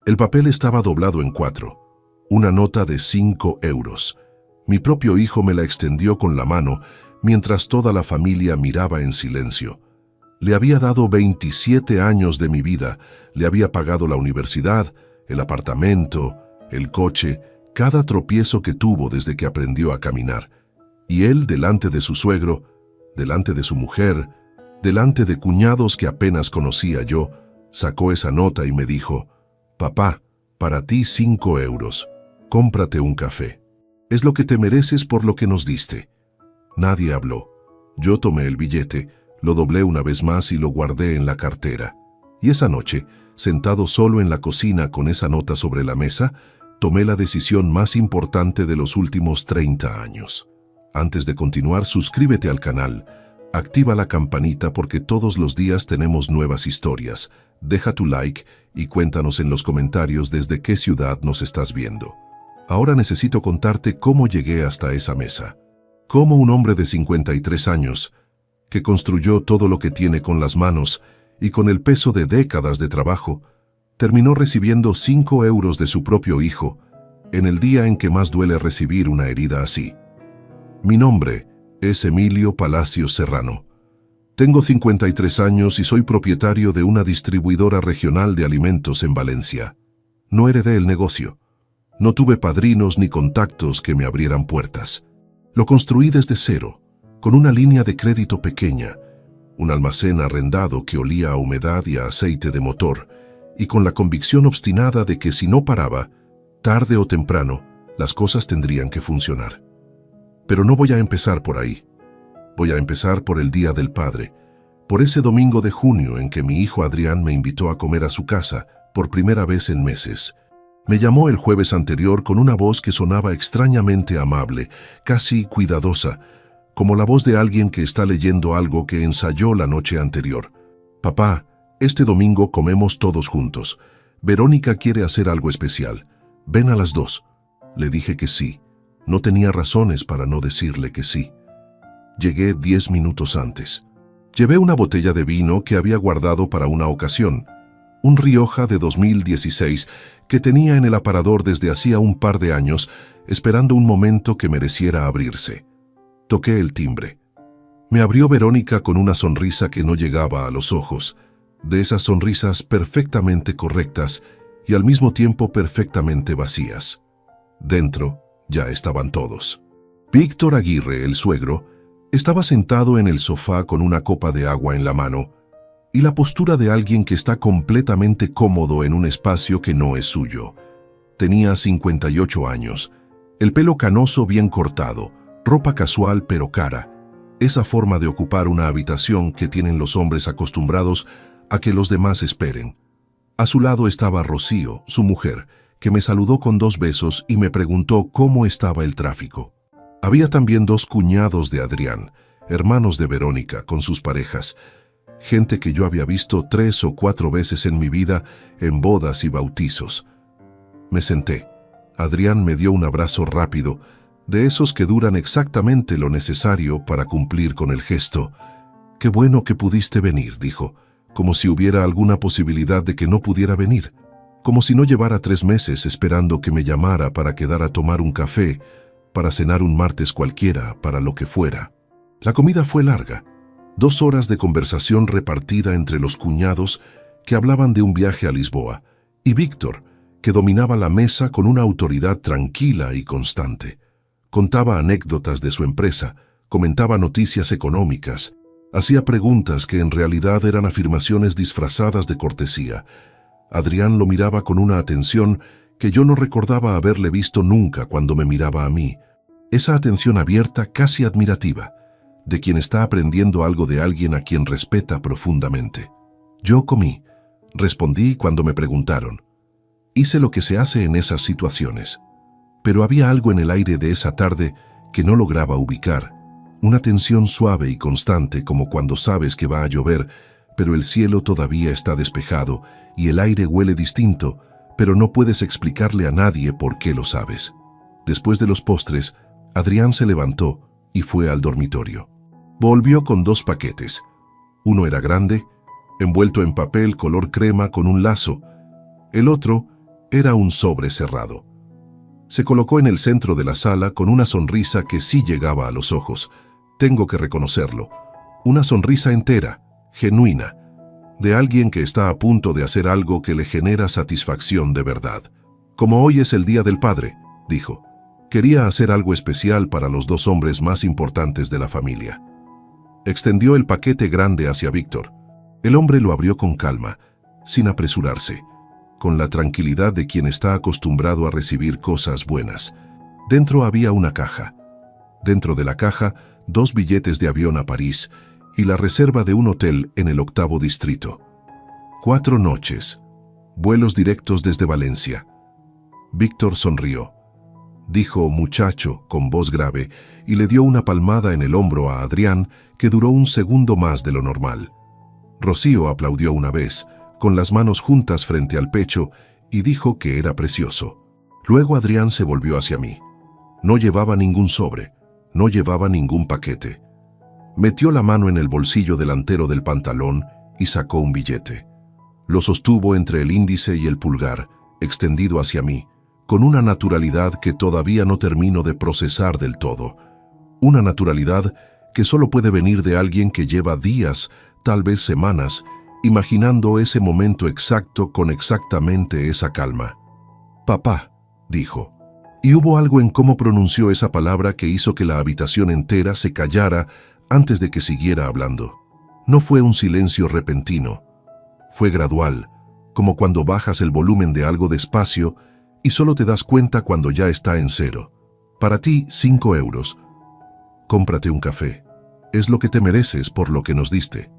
El papel estaba doblado en 4. Una nota de 5 euros. Mi propio hijo me la extendió con la mano, mientras toda la familia miraba en silencio. Le había dado 27 años de mi vida, le había pagado la universidad, el apartamento, el coche, cada tropiezo que tuvo desde que aprendió a caminar. Y él, delante de su suegro, delante de su mujer, delante de cuñados que apenas conocía yo, sacó esa nota y me dijo: «Papá, para ti 5 euros. Cómprate un café. Es lo que te mereces por lo que nos diste». Nadie habló. Yo tomé el billete, lo doblé una vez más y lo guardé en la cartera. Y esa noche, sentado solo en la cocina con esa nota sobre la mesa, tomé la decisión más importante de los últimos 30 años. Antes de continuar, suscríbete al canal, activa la campanita porque todos los días tenemos nuevas historias. Deja tu like y cuéntanos en los comentarios desde qué ciudad nos estás viendo. Ahora necesito contarte cómo llegué hasta esa mesa. Cómo un hombre de 53 años, que construyó todo lo que tiene con las manos y con el peso de décadas de trabajo, terminó recibiendo 5 euros de su propio hijo en el día en que más duele recibir una herida así. Mi nombre es Emilio Palacios Serrano. Tengo 53 años y soy propietario de una distribuidora regional de alimentos en Valencia. No heredé el negocio. No tuve padrinos ni contactos que me abrieran puertas. Lo construí desde cero, con una línea de crédito pequeña, un almacén arrendado que olía a humedad y a aceite de motor, y con la convicción obstinada de que si no paraba, tarde o temprano, las cosas tendrían que funcionar. Pero no voy a empezar por ahí. Voy a empezar por el Día del Padre, por ese domingo de junio en que mi hijo Adrián me invitó a comer a su casa por primera vez en meses. Me llamó el jueves anterior con una voz que sonaba extrañamente amable, casi cuidadosa, como la voz de alguien que está leyendo algo que ensayó la noche anterior. «Papá, este domingo comemos todos juntos. Verónica quiere hacer algo especial. Ven a las 2». Le dije que sí. No tenía razones para no decirle que sí. Llegué 10 minutos antes. Llevé una botella de vino que había guardado para una ocasión, un Rioja de 2016 que tenía en el aparador desde hacía un par de años, esperando un momento que mereciera abrirse. Toqué el timbre. Me abrió Verónica con una sonrisa que no llegaba a los ojos, de esas sonrisas perfectamente correctas y al mismo tiempo perfectamente vacías. Dentro ya estaban todos. Víctor Aguirre, el suegro, estaba sentado en el sofá con una copa de agua en la mano y la postura de alguien que está completamente cómodo en un espacio que no es suyo. Tenía 58 años, el pelo canoso bien cortado, ropa casual pero cara, esa forma de ocupar una habitación que tienen los hombres acostumbrados a que los demás esperen. A su lado estaba Rocío, su mujer, que me saludó con 2 besos y me preguntó cómo estaba el tráfico. Había también 2 cuñados de Adrián, hermanos de Verónica, con sus parejas, gente que yo había visto 3 o 4 veces en mi vida en bodas y bautizos. Me senté. Adrián me dio un abrazo rápido, de esos que duran exactamente lo necesario para cumplir con el gesto. «Qué bueno que pudiste venir», dijo, como si hubiera alguna posibilidad de que no pudiera venir, como si no llevara 3 meses esperando que me llamara para quedar a tomar un café, para cenar un martes cualquiera, para lo que fuera. La comida fue larga. 2 horas de conversación repartida entre los cuñados que hablaban de un viaje a Lisboa, y Víctor, que dominaba la mesa con una autoridad tranquila y constante. Contaba anécdotas de su empresa, comentaba noticias económicas, hacía preguntas que en realidad eran afirmaciones disfrazadas de cortesía. Adrián lo miraba con una atención que yo no recordaba haberle visto nunca cuando me miraba a mí. Esa atención abierta, casi admirativa, de quien está aprendiendo algo de alguien a quien respeta profundamente. Yo comí, respondí cuando me preguntaron. Hice lo que se hace en esas situaciones. Pero había algo en el aire de esa tarde que no lograba ubicar, una tensión suave y constante como cuando sabes que va a llover, pero el cielo todavía está despejado y el aire huele distinto, pero no puedes explicarle a nadie por qué lo sabes. Después de los postres, Adrián se levantó y fue al dormitorio. Volvió con 2 paquetes. Uno era grande, envuelto en papel color crema con un lazo. El otro Era un sobre cerrado. Se colocó en el centro de la sala con una sonrisa que sí llegaba a los ojos. Tengo que reconocerlo. Una sonrisa entera, genuina, de alguien que está a punto de hacer algo que le genera satisfacción de verdad. Como hoy es el Día del Padre, dijo, quería hacer algo especial para los dos hombres más importantes de la familia. Extendió el paquete grande hacia Víctor. El hombre lo abrió con calma, sin apresurarse, con la tranquilidad de quien está acostumbrado a recibir cosas buenas. Dentro había una caja. Dentro de la caja, 2 billetes de avión a París y la reserva de un hotel en el 8º distrito. 4 noches. Vuelos directos desde Valencia. Víctor sonrió. Dijo muchacho con voz grave y le dio una palmada en el hombro a Adrián que duró un segundo más de lo normal. Rocío aplaudió una vez, con las manos juntas frente al pecho, y dijo que era precioso. Luego Adrián se volvió hacia mí. No llevaba ningún sobre, no llevaba ningún paquete. Metió la mano en el bolsillo delantero del pantalón y sacó un billete. Lo sostuvo entre el índice y el pulgar, extendido hacia mí, con una naturalidad que todavía no termino de procesar del todo. Una naturalidad que solo puede venir de alguien que lleva días, tal vez semanas, imaginando ese momento exacto con exactamente esa calma. «Papá», dijo. Y hubo algo en cómo pronunció esa palabra que hizo que la habitación entera se callara antes de que siguiera hablando. No fue un silencio repentino. Fue gradual, como cuando bajas el volumen de algo despacio y solo te das cuenta cuando ya está en cero. Para ti, 5 euros. Cómprate un café. Es lo que te mereces por lo que nos diste.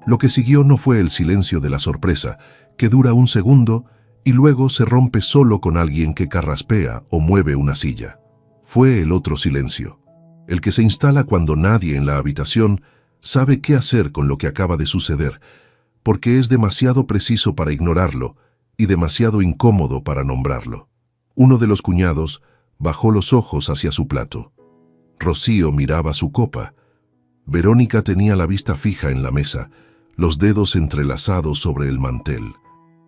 Lo que siguió no fue el silencio de la sorpresa, que dura un segundo y luego se rompe solo con alguien que carraspea o mueve una silla. Fue el otro silencio, el que se instala cuando nadie en la habitación sabe qué hacer con lo que acaba de suceder, porque es demasiado preciso para ignorarlo y demasiado incómodo para nombrarlo. Uno de los cuñados bajó los ojos hacia su plato. Rocío miraba su copa. Verónica tenía la vista fija en la mesa, los dedos entrelazados sobre el mantel.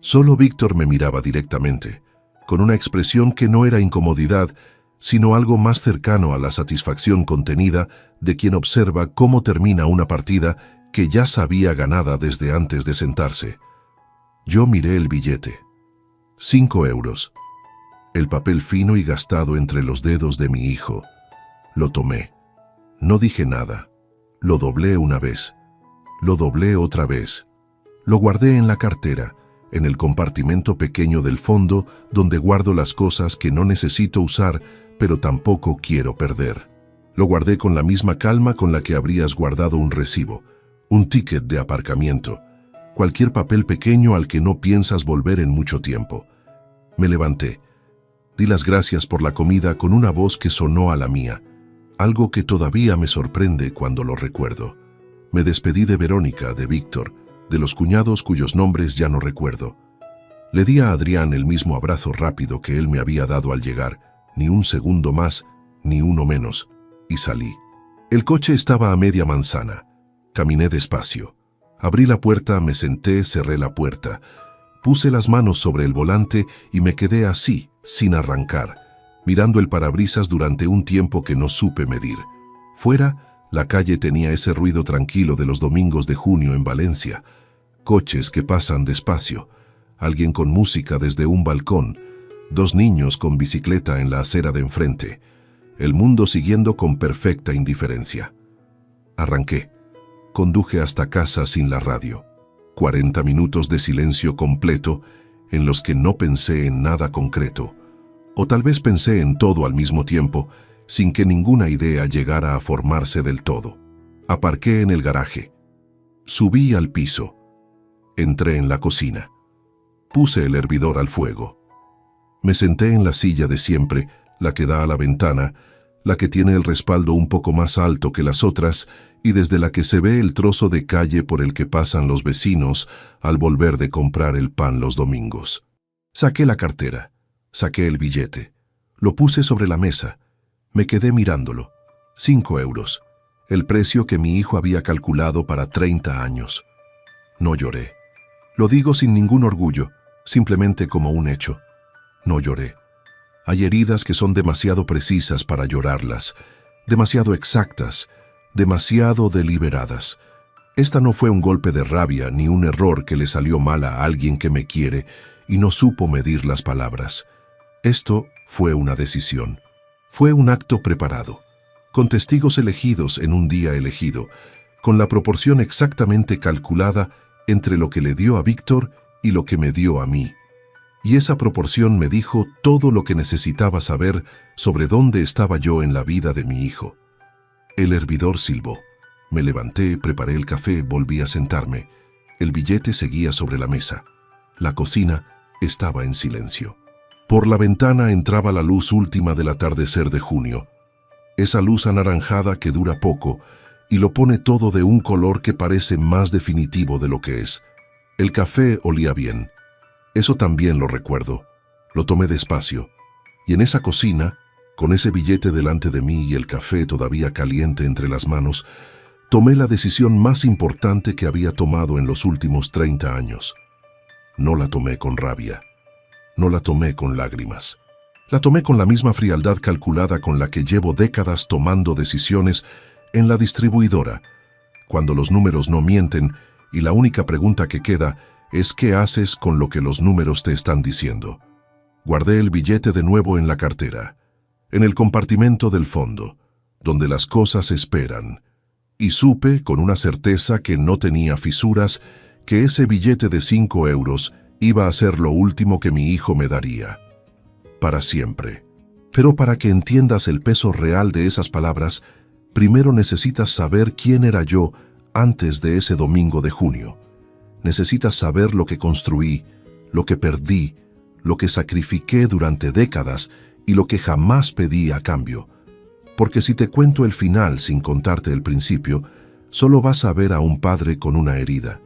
Solo Víctor me miraba directamente, con una expresión que no era incomodidad, sino algo más cercano a la satisfacción contenida de quien observa cómo termina una partida que ya sabía ganada desde antes de sentarse. Yo miré el billete. 5 euros. El papel fino y gastado entre los dedos de mi hijo. Lo tomé. No dije nada. Lo doblé una vez. Lo doblé otra vez. Lo guardé en la cartera, en el compartimento pequeño del fondo donde guardo las cosas que no necesito usar, pero tampoco quiero perder. Lo guardé con la misma calma con la que habrías guardado un recibo, un ticket de aparcamiento, cualquier papel pequeño al que no piensas volver en mucho tiempo. Me levanté. Di las gracias por la comida con una voz que sonó a la mía, algo que todavía me sorprende cuando lo recuerdo. Me despedí de Verónica, de Víctor, de los cuñados cuyos nombres ya no recuerdo. Le di a Adrián el mismo abrazo rápido que él me había dado al llegar, ni un segundo más, ni uno menos, y salí. El coche estaba a media manzana. Caminé despacio. Abrí la puerta, me senté, cerré la puerta. Puse las manos sobre el volante y me quedé así, sin arrancar, mirando el parabrisas durante un tiempo que no supe medir. Fuera, la calle tenía ese ruido tranquilo de los domingos de junio en Valencia. Coches que pasan despacio, alguien con música desde un balcón, 2 niños con bicicleta en la acera de enfrente, el mundo siguiendo con perfecta indiferencia. Arranqué. Conduje hasta casa sin la radio. 40 minutos de silencio completo en los que no pensé en nada concreto, o tal vez pensé en todo al mismo tiempo, sin que ninguna idea llegara a formarse del todo. Aparqué en el garaje. Subí al piso. Entré en la cocina. Puse el hervidor al fuego. Me senté en la silla de siempre, la que da a la ventana, la que tiene el respaldo un poco más alto que las otras y desde la que se ve el trozo de calle por el que pasan los vecinos al volver de comprar el pan los domingos. Saqué la cartera, saqué el billete, lo puse sobre la mesa, me quedé mirándolo. 5 euros, el precio que mi hijo había calculado para 30 años. No lloré. Lo digo sin ningún orgullo, simplemente como un hecho. No lloré. Hay heridas que son demasiado precisas para llorarlas, demasiado exactas, demasiado deliberadas. Esta no fue un golpe de rabia ni un error que le salió mal a alguien que me quiere y no supo medir las palabras. Esto fue una decisión. Fue un acto preparado, con testigos elegidos en un día elegido, con la proporción exactamente calculada entre lo que le dio a Víctor y lo que me dio a mí. Y esa proporción me dijo todo lo que necesitaba saber sobre dónde estaba yo en la vida de mi hijo. El hervidor silbó. Me levanté, preparé el café, volví a sentarme. El billete seguía sobre la mesa. La cocina estaba en silencio. Por la ventana entraba la luz última del atardecer de junio. Esa luz anaranjada que dura poco y lo pone todo de un color que parece más definitivo de lo que es. El café olía bien. Eso también lo recuerdo. Lo tomé despacio. Y en esa cocina, con ese billete delante de mí y el café todavía caliente entre las manos, tomé la decisión más importante que había tomado en los últimos 30 años. No la tomé con rabia. No la tomé con lágrimas. La tomé con la misma frialdad calculada con la que llevo décadas tomando decisiones en la distribuidora, cuando los números no mienten y la única pregunta que queda es ¿qué haces con lo que los números te están diciendo? Guardé el billete de nuevo en la cartera, en el compartimento del fondo, donde las cosas esperan, y supe con una certeza que no tenía fisuras que ese billete de 5 euros iba a ser lo último que mi hijo me daría. Para siempre. Pero para que entiendas el peso real de esas palabras, primero necesitas saber quién era yo antes de ese domingo de junio. Necesitas saber lo que construí, lo que perdí, lo que sacrifiqué durante décadas y lo que jamás pedí a cambio. Porque si te cuento el final sin contarte el principio, solo vas a ver a un padre con una herida.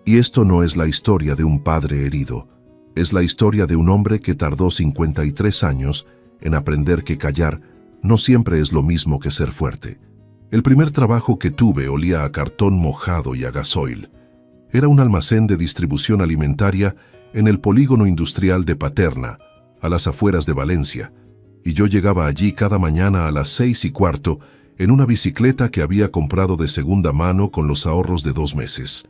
Y esto no es la historia de un padre herido, es la historia de un hombre que tardó 53 años en aprender que callar no siempre es lo mismo que ser fuerte. El primer trabajo que tuve olía a cartón mojado y a gasoil. Era un almacén de distribución alimentaria en el polígono industrial de Paterna, a las afueras de Valencia, y yo llegaba allí cada mañana a las 6:15 en una bicicleta que había comprado de segunda mano con los ahorros de 2 meses.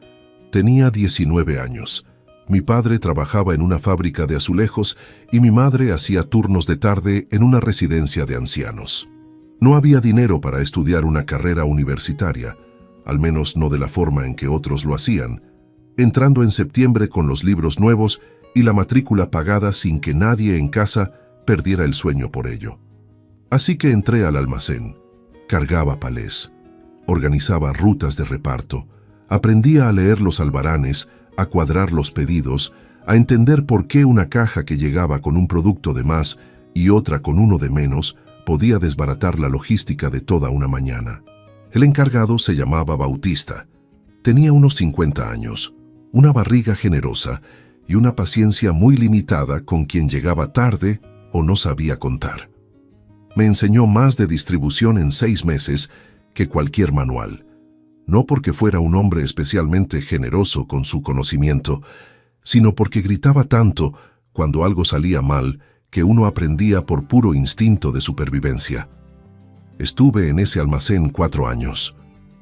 Tenía 19 años. Mi padre trabajaba en una fábrica de azulejos y mi madre hacía turnos de tarde en una residencia de ancianos. No había dinero para estudiar una carrera universitaria, al menos no de la forma en que otros lo hacían, entrando en septiembre con los libros nuevos y la matrícula pagada sin que nadie en casa perdiera el sueño por ello. Así que entré al almacén, cargaba palés, organizaba rutas de reparto, aprendía a leer los albaranes, a cuadrar los pedidos, a entender por qué una caja que llegaba con un producto de más y otra con uno de menos podía desbaratar la logística de toda una mañana. El encargado se llamaba Bautista. Tenía unos 50 años, una barriga generosa y una paciencia muy limitada con quien llegaba tarde o no sabía contar. Me enseñó más de distribución en 6 meses que cualquier manual. No porque fuera un hombre especialmente generoso con su conocimiento, sino porque gritaba tanto cuando algo salía mal que uno aprendía por puro instinto de supervivencia. Estuve en ese almacén 4 años.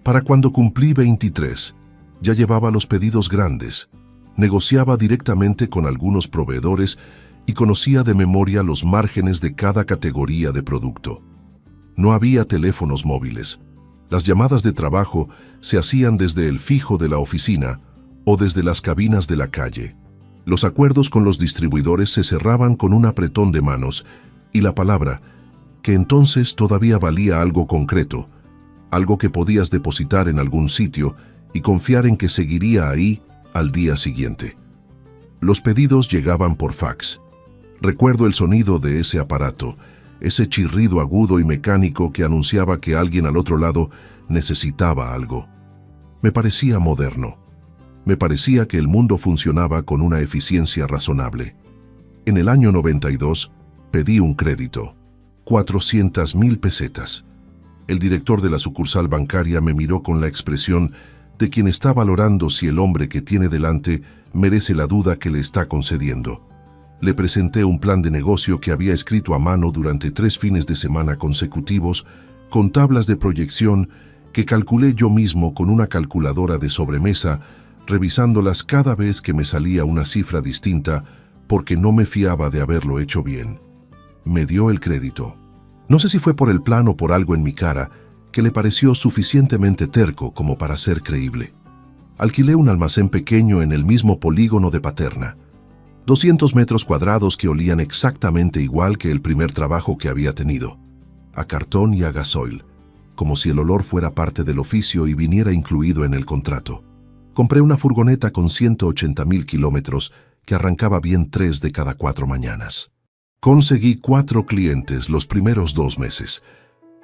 Para cuando cumplí 23, ya llevaba los pedidos grandes, negociaba directamente con algunos proveedores y conocía de memoria los márgenes de cada categoría de producto. No había teléfonos móviles. Las llamadas de trabajo se hacían desde el fijo de la oficina o desde las cabinas de la calle. Los acuerdos con los distribuidores se cerraban con un apretón de manos y la palabra, que entonces todavía valía algo concreto, algo que podías depositar en algún sitio y confiar en que seguiría ahí al día siguiente. Los pedidos llegaban por fax. Recuerdo el sonido de ese aparato, ese chirrido agudo y mecánico que anunciaba que alguien al otro lado necesitaba algo. Me parecía moderno. Me parecía que el mundo funcionaba con una eficiencia razonable. En el año 92 pedí un crédito, 400.000 pesetas. El director de la sucursal bancaria me miró con la expresión de quien está valorando si el hombre que tiene delante merece la duda que le está concediendo. Le presenté un plan de negocio que había escrito a mano durante 3 fines de semana consecutivos, con tablas de proyección que calculé yo mismo con una calculadora de sobremesa, revisándolas cada vez que me salía una cifra distinta, porque no me fiaba de haberlo hecho bien. Me dio el crédito. No sé si fue por el plan o por algo en mi cara, que le pareció suficientemente terco como para ser creíble. Alquilé un almacén pequeño en el mismo polígono de Paterna. 200 metros cuadrados que olían exactamente igual que el primer trabajo que había tenido, a cartón y a gasoil, como si el olor fuera parte del oficio y viniera incluido en el contrato. Compré una furgoneta con 180,000 kilómetros que arrancaba bien 3 de cada 4 mañanas. Conseguí 4 clientes los primeros 2 meses.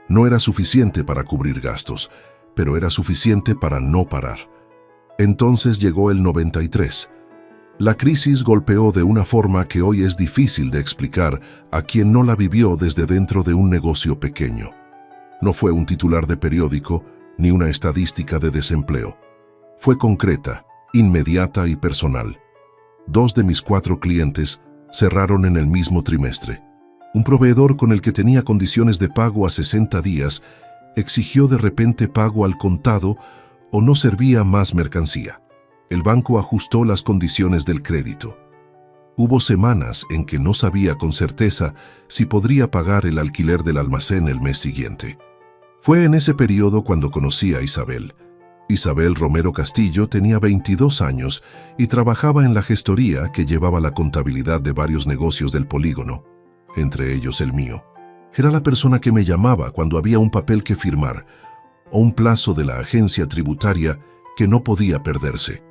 No era suficiente para cubrir gastos, pero era suficiente para no parar. Entonces llegó el 93. La crisis golpeó de una forma que hoy es difícil de explicar a quien no la vivió desde dentro de un negocio pequeño. No fue un titular de periódico ni una estadística de desempleo. Fue concreta, inmediata y personal. 2 de mis 4 clientes cerraron en el mismo trimestre. Un proveedor con el que tenía condiciones de pago a 60 días exigió de repente pago al contado o no servía más mercancía. El banco ajustó las condiciones del crédito. Hubo semanas en que no sabía con certeza si podría pagar el alquiler del almacén el mes siguiente. Fue en ese periodo cuando conocí a Isabel. Isabel Romero Castillo tenía 22 años y trabajaba en la gestoría que llevaba la contabilidad de varios negocios del polígono, entre ellos el mío. Era la persona que me llamaba cuando había un papel que firmar o un plazo de la agencia tributaria que no podía perderse.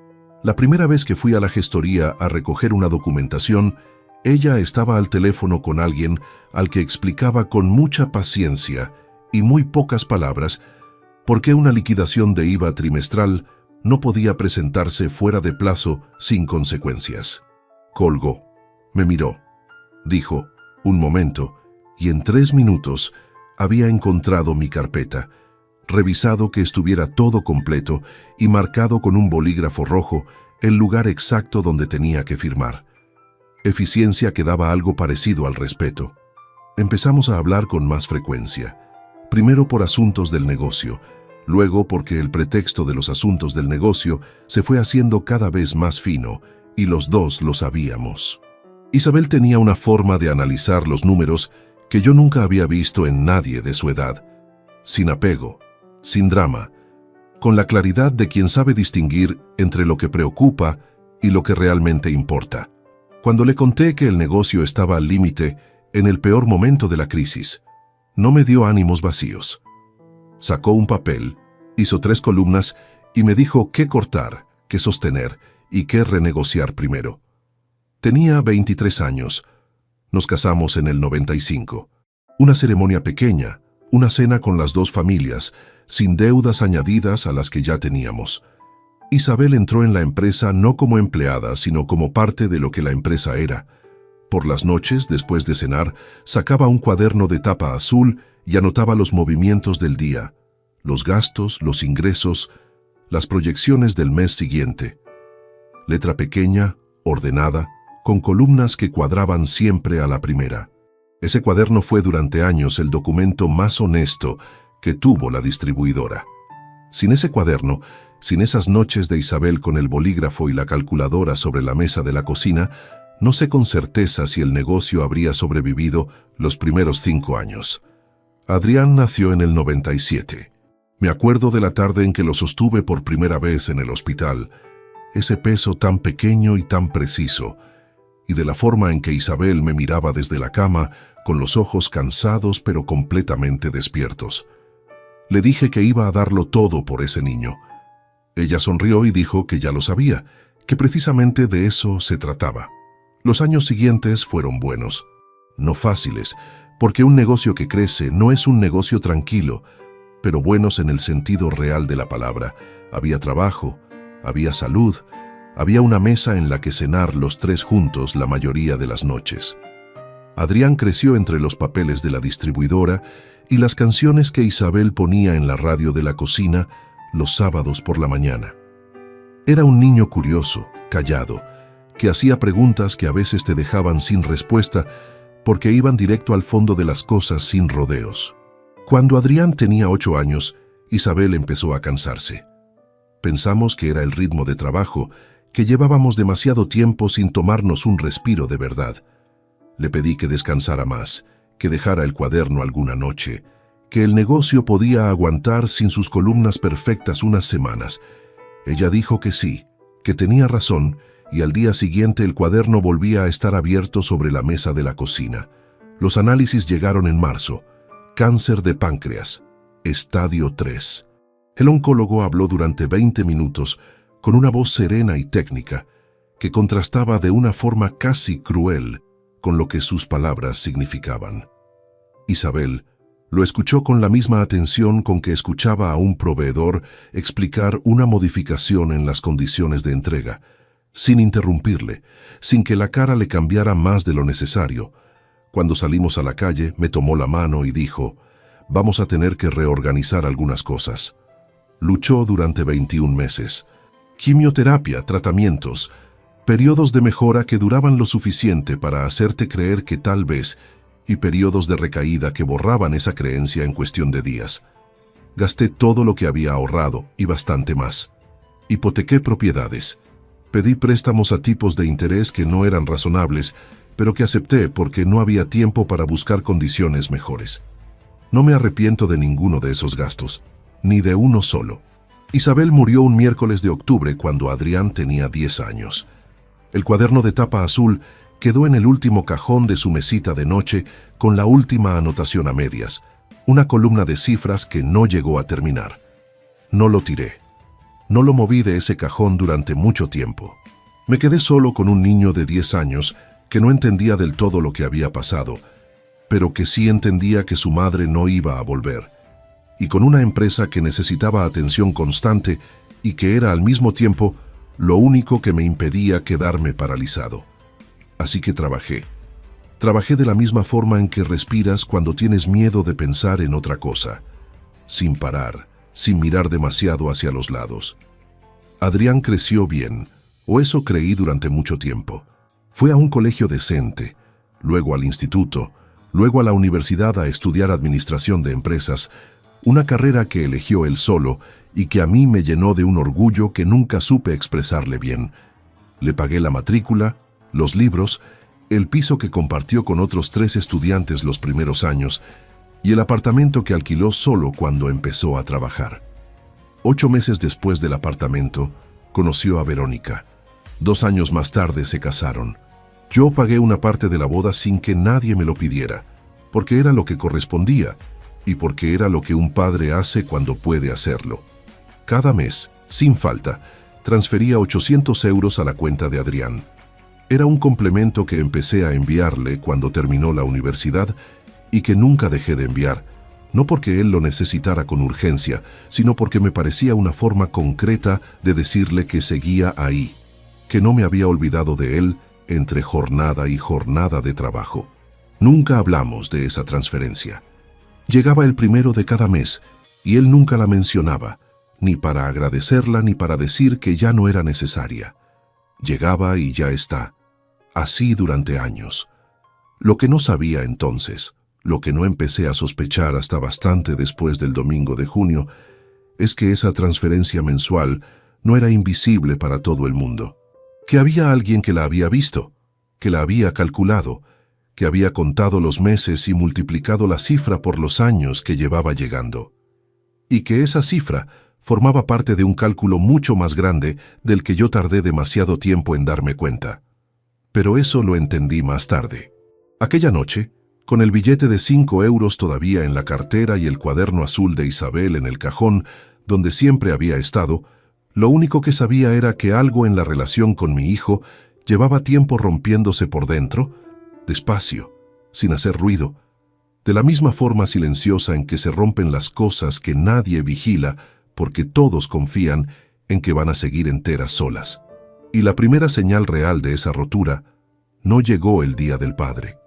La primera vez que fui a la gestoría a recoger una documentación, ella estaba al teléfono con alguien al que explicaba con mucha paciencia y muy pocas palabras por qué una liquidación de IVA trimestral no podía presentarse fuera de plazo sin consecuencias. Colgó, me miró, dijo, un momento, y en 3 minutos había encontrado mi carpeta, revisado que estuviera todo completo y marcado con un bolígrafo rojo el lugar exacto donde tenía que firmar. Eficiencia que daba algo parecido al respeto. Empezamos a hablar con más frecuencia, primero por asuntos del negocio, luego porque el pretexto de los asuntos del negocio se fue haciendo cada vez más fino y los dos lo sabíamos. Isabel tenía una forma de analizar los números que yo nunca había visto en nadie de su edad, sin apego, sin drama, con la claridad de quien sabe distinguir entre lo que preocupa y lo que realmente importa. Cuando le conté que el negocio estaba al límite en el peor momento de la crisis, no me dio ánimos vacíos. Sacó un papel, hizo 3 columnas y me dijo qué cortar, qué sostener y qué renegociar primero. Tenía 23 años. Nos casamos en el 95. Una ceremonia pequeña, una cena con las 2 familias, sin deudas añadidas a las que ya teníamos. Isabel entró en la empresa no como empleada, sino como parte de lo que la empresa era. Por las noches, después de cenar, sacaba un cuaderno de tapa azul y anotaba los movimientos del día, los gastos, los ingresos, las proyecciones del mes siguiente. Letra pequeña, ordenada, con columnas que cuadraban siempre a la primera. Ese cuaderno fue durante años el documento más honesto que tuvo la distribuidora. Sin ese cuaderno, sin esas noches de Isabel con el bolígrafo y la calculadora sobre la mesa de la cocina, no sé con certeza si el negocio habría sobrevivido los primeros 5 años. Adrián nació en el 97. Me acuerdo de la tarde en que lo sostuve por primera vez en el hospital, ese peso tan pequeño y tan preciso, y de la forma en que Isabel me miraba desde la cama, con los ojos cansados pero completamente despiertos. Le dije que iba a darlo todo por ese niño. Ella sonrió y dijo que ya lo sabía, que precisamente de eso se trataba. Los años siguientes fueron buenos, no fáciles, porque un negocio que crece no es un negocio tranquilo, pero buenos en el sentido real de la palabra. Había trabajo, había salud, había una mesa en la que cenar los 3 juntos la mayoría de las noches. Adrián creció entre los papeles de la distribuidora y las canciones que Isabel ponía en la radio de la cocina los sábados por la mañana. Era un niño curioso, callado, que hacía preguntas que a veces te dejaban sin respuesta porque iban directo al fondo de las cosas sin rodeos. Cuando Adrián tenía 8 años, Isabel empezó a cansarse. Pensamos que era el ritmo de trabajo, que llevábamos demasiado tiempo sin tomarnos un respiro de verdad. Le pedí que descansara más, que dejara el cuaderno alguna noche, que el negocio podía aguantar sin sus columnas perfectas unas semanas. Ella dijo que sí, que tenía razón, y al día siguiente el cuaderno volvía a estar abierto sobre la mesa de la cocina. Los análisis llegaron en marzo. Cáncer de páncreas, estadio 3. El oncólogo habló durante 20 minutos con una voz serena y técnica que contrastaba de una forma casi cruel con lo que sus palabras significaban. Isabel lo escuchó con la misma atención con que escuchaba a un proveedor explicar una modificación en las condiciones de entrega, sin interrumpirle, sin que la cara le cambiara más de lo necesario. Cuando salimos a la calle, me tomó la mano y dijo: «Vamos a tener que reorganizar algunas cosas». Luchó durante 21 meses. Quimioterapia, tratamientos, periodos de mejora que duraban lo suficiente para hacerte creer que tal vez, y periodos de recaída que borraban esa creencia en cuestión de días. Gasté todo lo que había ahorrado y bastante más. Hipotequé propiedades. Pedí préstamos a tipos de interés que no eran razonables, pero que acepté porque no había tiempo para buscar condiciones mejores. No me arrepiento de ninguno de esos gastos, ni de uno solo. Isabel murió un miércoles de octubre cuando Adrián tenía 10 años. El cuaderno de tapa azul quedó en el último cajón de su mesita de noche con la última anotación a medias, una columna de cifras que no llegó a terminar. No lo tiré. No lo moví de ese cajón durante mucho tiempo. Me quedé solo con un niño de 10 años que no entendía del todo lo que había pasado, pero que sí entendía que su madre no iba a volver, y con una empresa que necesitaba atención constante y que era al mismo tiempo lo único que me impedía quedarme paralizado. Así que trabajé. Trabajé de la misma forma en que respiras cuando tienes miedo de pensar en otra cosa, sin parar, sin mirar demasiado hacia los lados. Adrián creció bien, o eso creí durante mucho tiempo. Fue a un colegio decente, luego al instituto, luego a la universidad a estudiar administración de empresas, una carrera que eligió él solo y que a mí me llenó de un orgullo que nunca supe expresarle bien. Le pagué la matrícula, los libros, el piso que compartió con otros 3 estudiantes los primeros años y el apartamento que alquiló solo cuando empezó a trabajar. 8 meses después del apartamento, conoció a Verónica. 2 años más tarde se casaron. Yo pagué una parte de la boda sin que nadie me lo pidiera, porque era lo que correspondía y porque era lo que un padre hace cuando puede hacerlo. Cada mes, sin falta, transfería 800 euros a la cuenta de Adrián. Era un complemento que empecé a enviarle cuando terminó la universidad y que nunca dejé de enviar, no porque él lo necesitara con urgencia, sino porque me parecía una forma concreta de decirle que seguía ahí, que no me había olvidado de él entre jornada y jornada de trabajo. Nunca hablamos de esa transferencia. Llegaba el primero de cada mes y él nunca la mencionaba, ni para agradecerla ni para decir que ya no era necesaria. Llegaba y ya está. Así durante años. Lo que no sabía entonces, lo que no empecé a sospechar hasta bastante después del domingo de junio, es que esa transferencia mensual no era invisible para todo el mundo. Que había alguien que la había visto, que la había calculado, que había contado los meses y multiplicado la cifra por los años que llevaba llegando. Y que esa cifra formaba parte de un cálculo mucho más grande del que yo tardé demasiado tiempo en darme cuenta. Pero eso lo entendí más tarde. Aquella noche, con el billete de 5 euros todavía en la cartera y el cuaderno azul de Isabel en el cajón donde siempre había estado, lo único que sabía era que algo en la relación con mi hijo llevaba tiempo rompiéndose por dentro, despacio, sin hacer ruido, de la misma forma silenciosa en que se rompen las cosas que nadie vigila porque todos confían en que van a seguir enteras solas. Y la primera señal real de esa rotura no llegó el Día del Padre.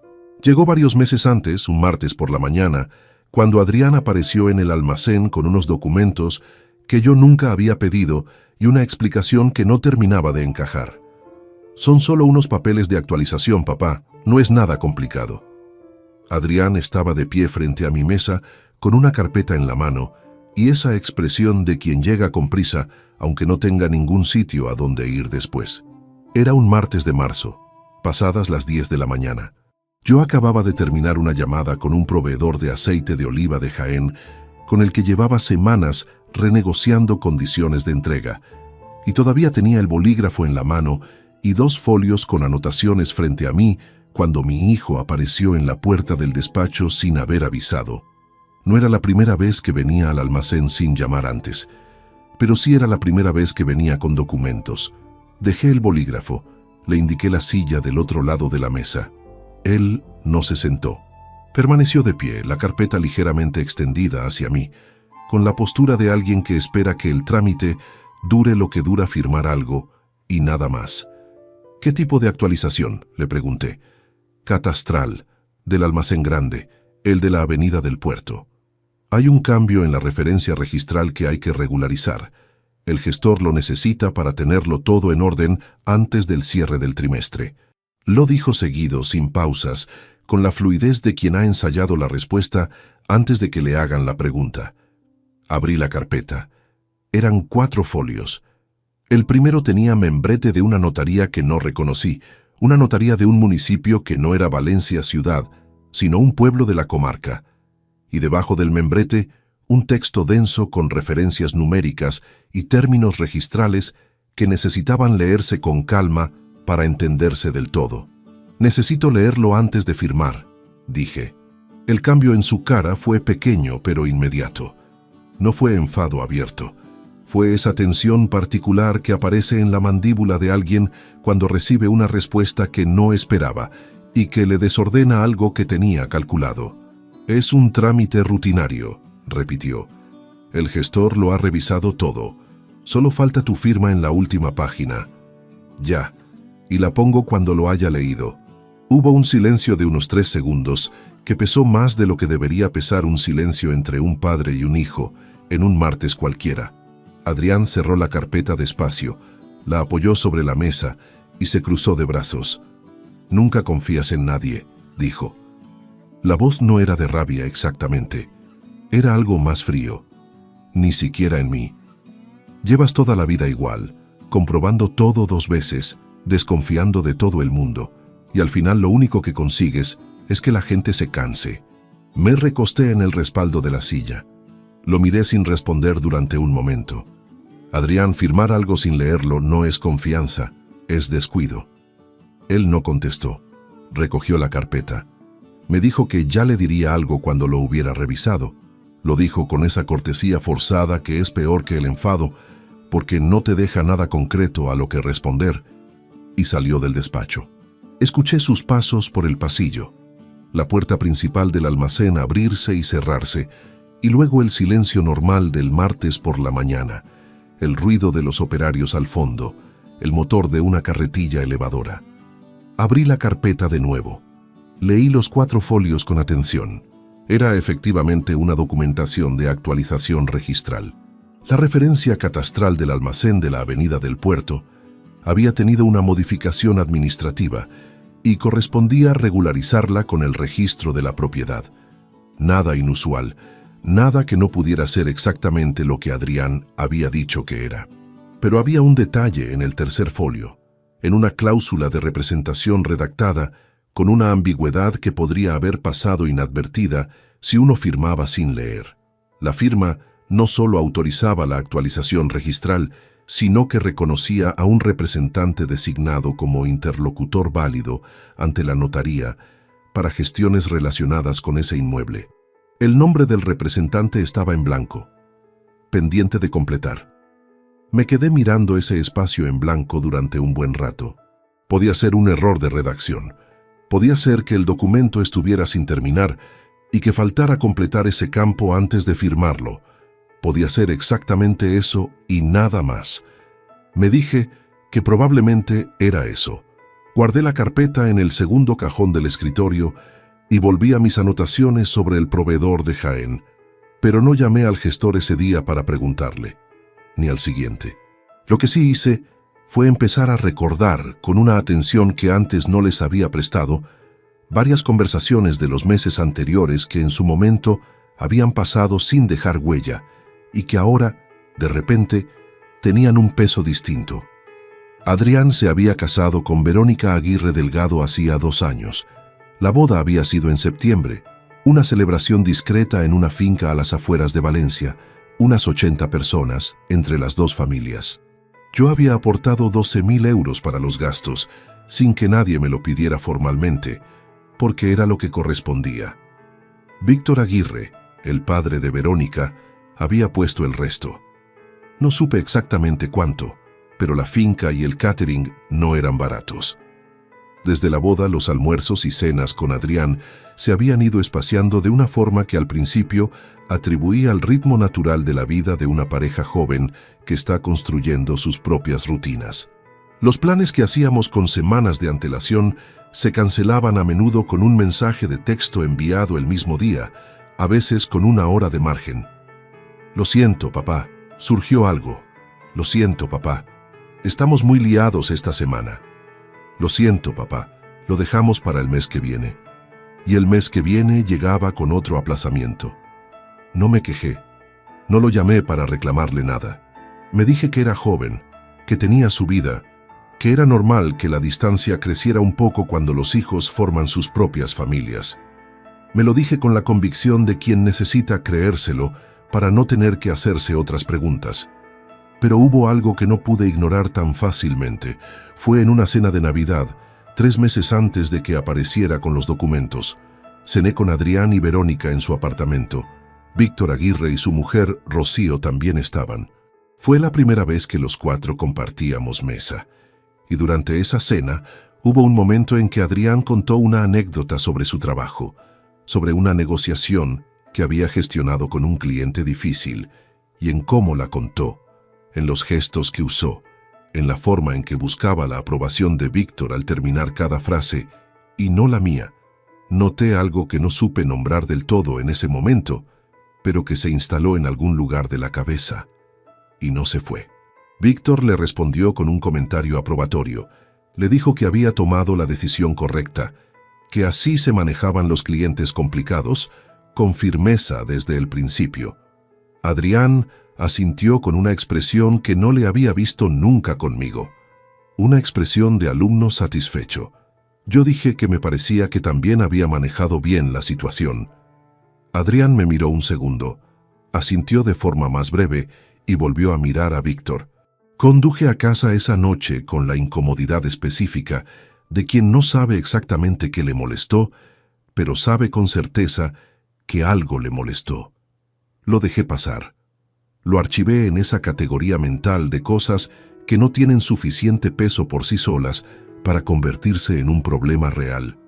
Llegó varios meses antes, un martes por la mañana, cuando Adrián apareció en el almacén con unos documentos que yo nunca había pedido y una explicación que no terminaba de encajar. Son solo unos papeles de actualización, papá. No es nada complicado. Adrián estaba de pie frente a mi mesa con una carpeta en la mano y esa expresión de quien llega con prisa, aunque no tenga ningún sitio a donde ir después. Era un martes de marzo, pasadas las 10 de la mañana. Yo acababa de terminar una llamada con un proveedor de aceite de oliva de Jaén, con el que llevaba semanas renegociando condiciones de entrega, y todavía tenía el bolígrafo en la mano y 2 folios con anotaciones frente a mí cuando mi hijo apareció en la puerta del despacho sin haber avisado. No era la primera vez que venía al almacén sin llamar antes, pero sí era la primera vez que venía con documentos. Dejé el bolígrafo, le indiqué la silla del otro lado de la mesa. Él no se sentó. Permaneció de pie, la carpeta ligeramente extendida hacia mí, con la postura de alguien que espera que el trámite dure lo que dura firmar algo y nada más. ¿Qué tipo de actualización?, le pregunté. Catastral, del almacén grande, el de la avenida del puerto. Hay un cambio en la referencia registral que hay que regularizar. El gestor lo necesita para tenerlo todo en orden antes del cierre del trimestre. Lo dijo seguido, sin pausas, con la fluidez de quien ha ensayado la respuesta antes de que le hagan la pregunta. Abrí la carpeta. Eran 4 folios. El primero tenía membrete de una notaría que no reconocí, una notaría de un municipio que no era Valencia ciudad, sino un pueblo de la comarca. Y debajo del membrete, un texto denso con referencias numéricas y términos registrales que necesitaban leerse con calma para entenderse del todo. Necesito leerlo antes de firmar, dije. El cambio en su cara fue pequeño pero inmediato. No fue enfado abierto. Fue esa tensión particular que aparece en la mandíbula de alguien cuando recibe una respuesta que no esperaba y que le desordena algo que tenía calculado. Es un trámite rutinario, repitió. El gestor lo ha revisado todo. Solo falta tu firma en la última página. Ya, y la pongo cuando lo haya leído. Hubo un silencio de unos 3 segundos que pesó más de lo que debería pesar un silencio entre un padre y un hijo en un martes cualquiera. Adrián cerró la carpeta despacio, la apoyó sobre la mesa y se cruzó de brazos. Nunca confías en nadie, dijo. La voz no era de rabia exactamente. Era algo más frío. Ni siquiera en mí. Llevas toda la vida igual, comprobando todo 2 veces, desconfiando de todo el mundo, y al final lo único que consigues es que la gente se canse. Me recosté en el respaldo de la silla. Lo miré sin responder durante un momento. Adrián, firmar algo sin leerlo no es confianza, es descuido. Él no contestó. Recogió la carpeta. Me dijo que ya le diría algo cuando lo hubiera revisado. Lo dijo con esa cortesía forzada que es peor que el enfado, porque no te deja nada concreto a lo que responder, y salió del despacho. Escuché sus pasos por el pasillo, la puerta principal del almacén abrirse y cerrarse, y luego el silencio normal del martes por la mañana, el ruido de los operarios al fondo, el motor de una carretilla elevadora. Abrí la carpeta de nuevo. Leí los 4 folios con atención. Era efectivamente una documentación de actualización registral. La referencia catastral del almacén de la avenida del puerto había tenido una modificación administrativa y correspondía regularizarla con el registro de la propiedad. Nada inusual, nada que no pudiera ser exactamente lo que Adrián había dicho que era. Pero había un detalle en el tercer folio, en una cláusula de representación redactada con una ambigüedad que podría haber pasado inadvertida si uno firmaba sin leer. La firma no solo autorizaba la actualización registral, sino que reconocía a un representante designado como interlocutor válido ante la notaría para gestiones relacionadas con ese inmueble. El nombre del representante estaba en blanco, pendiente de completar. Me quedé mirando ese espacio en blanco durante un buen rato. Podía ser un error de redacción. Podía ser que el documento estuviera sin terminar y que faltara completar ese campo antes de firmarlo. Podía ser exactamente eso y nada más. Me dije que probablemente era eso. Guardé la carpeta en el segundo cajón del escritorio y volví a mis anotaciones sobre el proveedor de Jaén, pero no llamé al gestor ese día para preguntarle, ni al siguiente. Lo que sí hice fue empezar a recordar, con una atención que antes no les había prestado, varias conversaciones de los meses anteriores que en su momento habían pasado sin dejar huella y que ahora, de repente, tenían un peso distinto. Adrián se había casado con Verónica Aguirre Delgado hacía 2 años. La boda había sido en septiembre, una celebración discreta en una finca a las afueras de Valencia, unas 80 personas, entre las dos familias. Yo había aportado 12.000 euros para los gastos, sin que nadie me lo pidiera formalmente, porque era lo que correspondía. Víctor Aguirre, el padre de Verónica, había puesto el resto. No supe exactamente cuánto, pero la finca y el catering no eran baratos. Desde la boda, los almuerzos y cenas con Adrián se habían ido espaciando de una forma que al principio atribuía al ritmo natural de la vida de una pareja joven que está construyendo sus propias rutinas. Los planes que hacíamos con semanas de antelación se cancelaban a menudo con un mensaje de texto enviado el mismo día, a veces con 1 hora de margen. Lo siento, papá, surgió algo. Lo siento, papá, estamos muy liados esta semana. Lo siento, papá, lo dejamos para el mes que viene. Y el mes que viene llegaba con otro aplazamiento. No me quejé. No lo llamé para reclamarle nada. Me dije que era joven, que tenía su vida, que era normal que la distancia creciera un poco cuando los hijos forman sus propias familias. Me lo dije con la convicción de quien necesita creérselo para no tener que hacerse otras preguntas. Pero hubo algo que no pude ignorar tan fácilmente. Fue en una cena de Navidad, 3 meses antes de que apareciera con los documentos. Cené con Adrián y Verónica en su apartamento. Víctor Aguirre y su mujer, Rocío, también estaban. Fue la primera vez que los 4 compartíamos mesa. Y durante esa cena, hubo un momento en que Adrián contó una anécdota sobre su trabajo, sobre una negociación que había gestionado con un cliente difícil, y en cómo la contó, en los gestos que usó, en la forma en que buscaba la aprobación de Víctor al terminar cada frase, y no la mía. Noté algo que no supe nombrar del todo en ese momento, pero que se instaló en algún lugar de la cabeza, y no se fue. Víctor le respondió con un comentario aprobatorio. Le dijo que había tomado la decisión correcta, que así se manejaban los clientes complicados, con firmeza desde el principio. Adrián asintió con una expresión que no le había visto nunca conmigo. Una expresión de alumno satisfecho. Yo dije que me parecía que también había manejado bien la situación. Adrián me miró un segundo, asintió de forma más breve y volvió a mirar a Víctor. Conduje a casa esa noche con la incomodidad específica de quien no sabe exactamente qué le molestó, pero sabe con certeza que algo le molestó. Lo dejé pasar. Lo archivé en esa categoría mental de cosas que no tienen suficiente peso por sí solas para convertirse en un problema real.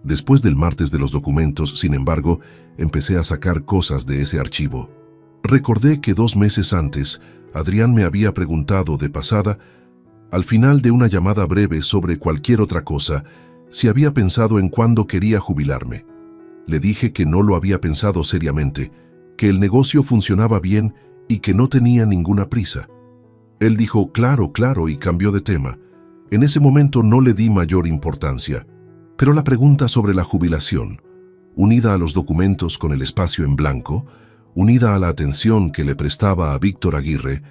Después del martes de los documentos, sin embargo, empecé a sacar cosas de ese archivo. Recordé que 2 meses antes, Adrián me había preguntado de pasada, al final de una llamada breve sobre cualquier otra cosa, si había pensado en cuándo quería jubilarme. Le dije que no lo había pensado seriamente, que el negocio funcionaba bien y que no tenía ninguna prisa. Él dijo, claro, y cambió de tema. En ese momento no le di mayor importancia. Pero la pregunta sobre la jubilación, unida a los documentos con el espacio en blanco, unida a la atención que le prestaba a Víctor Aguirre,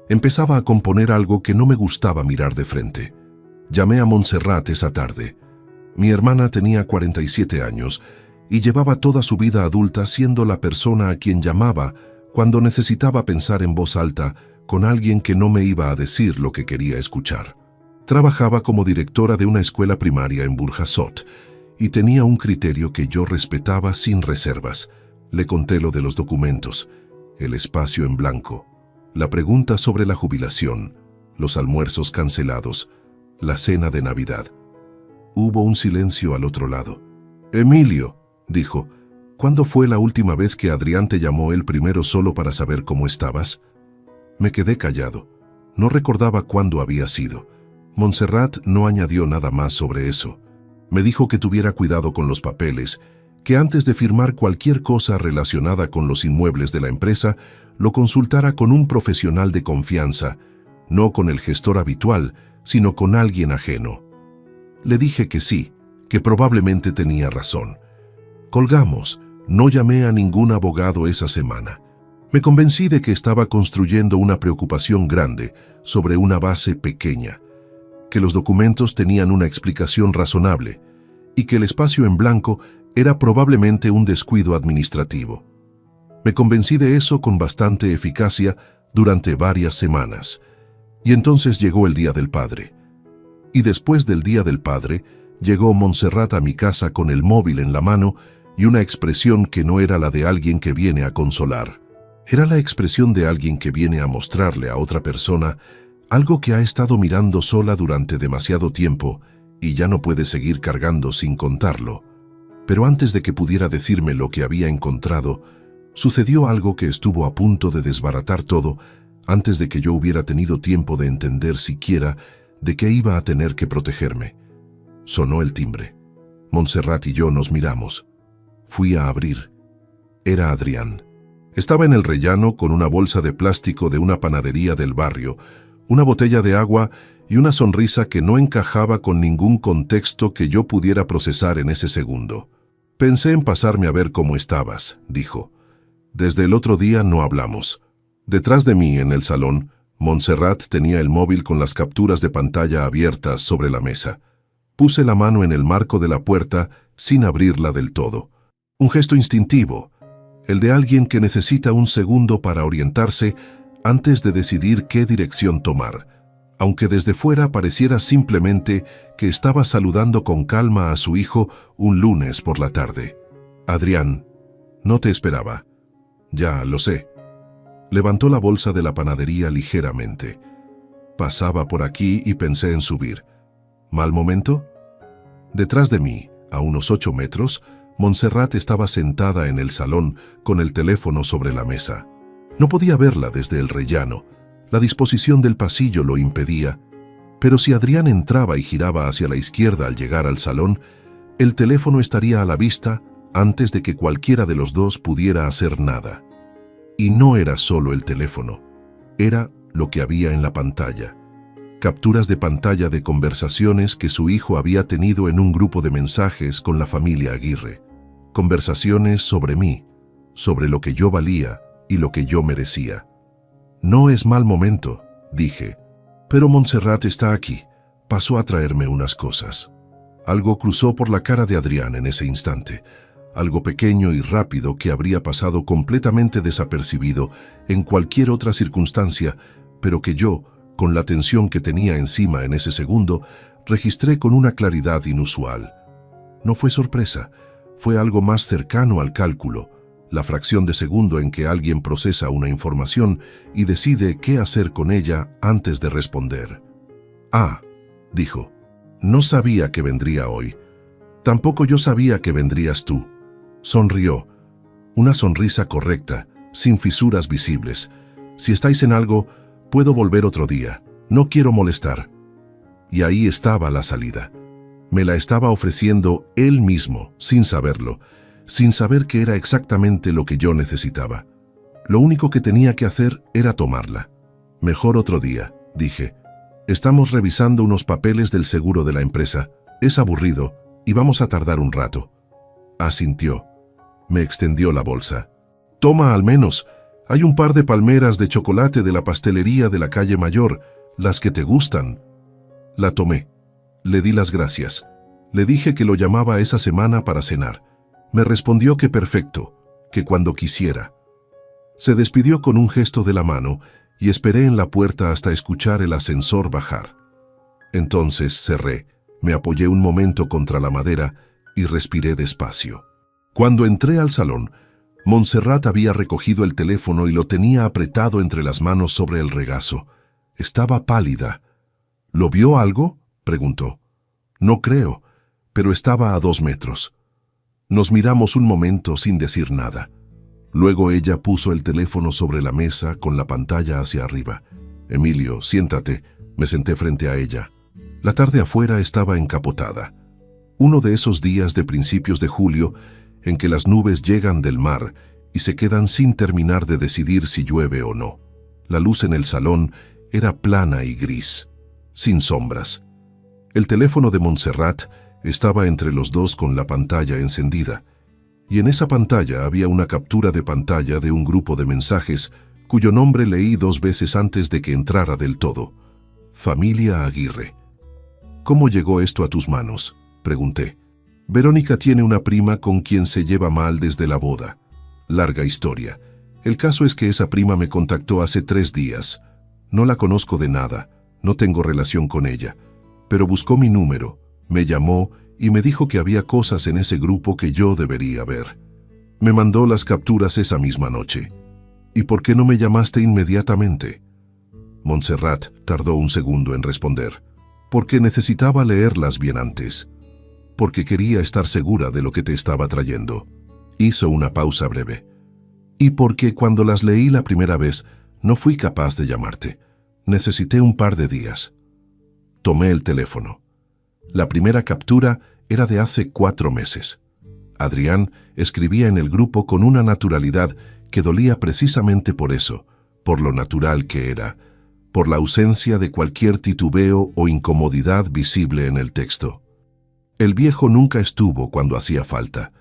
empezaba a componer algo que no me gustaba mirar de frente. Llamé a Montserrat esa tarde. Mi hermana tenía 47 años y llevaba toda su vida adulta siendo la persona a quien llamaba cuando necesitaba pensar en voz alta con alguien que no me iba a decir lo que quería escuchar. Trabajaba como directora de una escuela primaria en Burjasot y tenía un criterio que yo respetaba sin reservas. Le conté lo de los documentos, el espacio en blanco, la pregunta sobre la jubilación, los almuerzos cancelados, la cena de Navidad. Hubo un silencio al otro lado. «Emilio», dijo, «¿cuándo fue la última vez que Adrián te llamó él primero solo para saber cómo estabas?» Me quedé callado. No recordaba cuándo había sido. Montserrat no añadió nada más sobre eso. Me dijo que tuviera cuidado con los papeles, que antes de firmar cualquier cosa relacionada con los inmuebles de la empresa, lo consultara con un profesional de confianza, no con el gestor habitual, sino con alguien ajeno. Le dije que sí, que probablemente tenía razón. Colgamos. No llamé a ningún abogado esa semana. Me convencí de que estaba construyendo una preocupación grande sobre una base pequeña, que los documentos tenían una explicación razonable y que el espacio en blanco era probablemente un descuido administrativo. Me convencí de eso con bastante eficacia durante varias semanas. Y entonces llegó el Día del Padre. Y después del Día del Padre, llegó Montserrat a mi casa con el móvil en la mano y una expresión que no era la de alguien que viene a consolar. Era la expresión de alguien que viene a mostrarle a otra persona algo que ha estado mirando sola durante demasiado tiempo y ya no puede seguir cargando sin contarlo. Pero antes de que pudiera decirme lo que había encontrado, sucedió algo que estuvo a punto de desbaratar todo antes de que yo hubiera tenido tiempo de entender siquiera de qué iba a tener que protegerme. Sonó el timbre. Montserrat y yo nos miramos. Fui a abrir. Era Adrián. Estaba en el rellano con una bolsa de plástico de una panadería del barrio, una botella de agua y una sonrisa que no encajaba con ningún contexto que yo pudiera procesar en ese segundo. «Pensé en pasarme a ver cómo estabas», dijo. «Desde el otro día no hablamos». Detrás de mí, en el salón, Montserrat tenía el móvil con las capturas de pantalla abiertas sobre la mesa. Puse la mano en el marco de la puerta sin abrirla del todo. Un gesto instintivo, el de alguien que necesita un segundo para orientarse antes de decidir qué dirección tomar, aunque desde fuera pareciera simplemente que estaba saludando con calma a su hijo un lunes por la tarde. «Adrián, no te esperaba». «Ya, lo sé». Levantó la bolsa de la panadería ligeramente. Pasaba por aquí y pensé en subir. ¿Mal momento? Detrás de mí, a unos 8 metros, Montserrat estaba sentada en el salón con el teléfono sobre la mesa. No podía verla desde el rellano. La disposición del pasillo lo impedía. Pero si Adrián entraba y giraba hacia la izquierda al llegar al salón, el teléfono estaría a la vista antes de que cualquiera de los dos pudiera hacer nada. Y no era solo el teléfono, era lo que había en la pantalla. Capturas de pantalla de conversaciones que su hijo había tenido en un grupo de mensajes con la familia Aguirre. Conversaciones sobre mí, sobre lo que yo valía y lo que yo merecía. «No es mal momento», dije. «Pero Montserrat está aquí. Pasó a traerme unas cosas». Algo cruzó por la cara de Adrián en ese instante. Algo pequeño y rápido que habría pasado completamente desapercibido en cualquier otra circunstancia, pero que yo, con la tensión que tenía encima en ese segundo, registré con una claridad inusual. No fue sorpresa, fue algo más cercano al cálculo, la fracción de segundo en que alguien procesa una información y decide qué hacer con ella antes de responder. «Ah», dijo, «no sabía que vendría hoy. Tampoco yo sabía que vendrías tú». Sonrió. Una sonrisa correcta, sin fisuras visibles. «Si estáis en algo, puedo volver otro día. No quiero molestar». Y ahí estaba la salida. Me la estaba ofreciendo él mismo, sin saberlo, sin saber que era exactamente lo que yo necesitaba. Lo único que tenía que hacer era tomarla. «Mejor otro día», dije. «Estamos revisando unos papeles del seguro de la empresa. Es aburrido y vamos a tardar un rato». Asintió. Me extendió la bolsa. «Toma al menos. Hay un par de palmeras de chocolate de la pastelería de la calle Mayor, las que te gustan». La tomé. Le di las gracias. Le dije que lo llamaba esa semana para cenar. Me respondió que perfecto, que cuando quisiera. Se despidió con un gesto de la mano y esperé en la puerta hasta escuchar el ascensor bajar. Entonces cerré, me apoyé un momento contra la madera y respiré despacio. Cuando entré al salón, Montserrat había recogido el teléfono y lo tenía apretado entre las manos sobre el regazo. Estaba pálida. «¿Lo vio algo?», preguntó. «No creo, pero estaba a 2 metros». Nos miramos un momento sin decir nada. Luego ella puso el teléfono sobre la mesa con la pantalla hacia arriba. «Emilio, siéntate». Me senté frente a ella. La tarde afuera estaba encapotada. Uno de esos días de principios de julio en que las nubes llegan del mar y se quedan sin terminar de decidir si llueve o no. La luz en el salón era plana y gris, sin sombras. El teléfono de Montserrat estaba entre los dos con la pantalla encendida, y en esa pantalla había una captura de pantalla de un grupo de mensajes cuyo nombre leí 2 veces antes de que entrara del todo. Familia Aguirre. ¿Cómo llegó esto a tus manos?, pregunté. Verónica tiene una prima con quien se lleva mal desde la boda. Larga historia. El caso es que esa prima me contactó hace 3 días. No la conozco de nada, no tengo relación con ella, pero buscó mi número, me llamó y me dijo que había cosas en ese grupo que yo debería ver. Me mandó las capturas esa misma noche. ¿Y por qué no me llamaste inmediatamente? Montserrat tardó un segundo en responder. Porque necesitaba leerlas bien antes. Porque quería estar segura de lo que te estaba trayendo. Hizo una pausa breve. Y porque cuando las leí la primera vez, no fui capaz de llamarte. Necesité un par de días. Tomé el teléfono. La primera captura era de hace 4 meses. Adrián escribía en el grupo con una naturalidad que dolía precisamente por eso, por lo natural que era, por la ausencia de cualquier titubeo o incomodidad visible en el texto. El viejo nunca estuvo cuando hacía falta.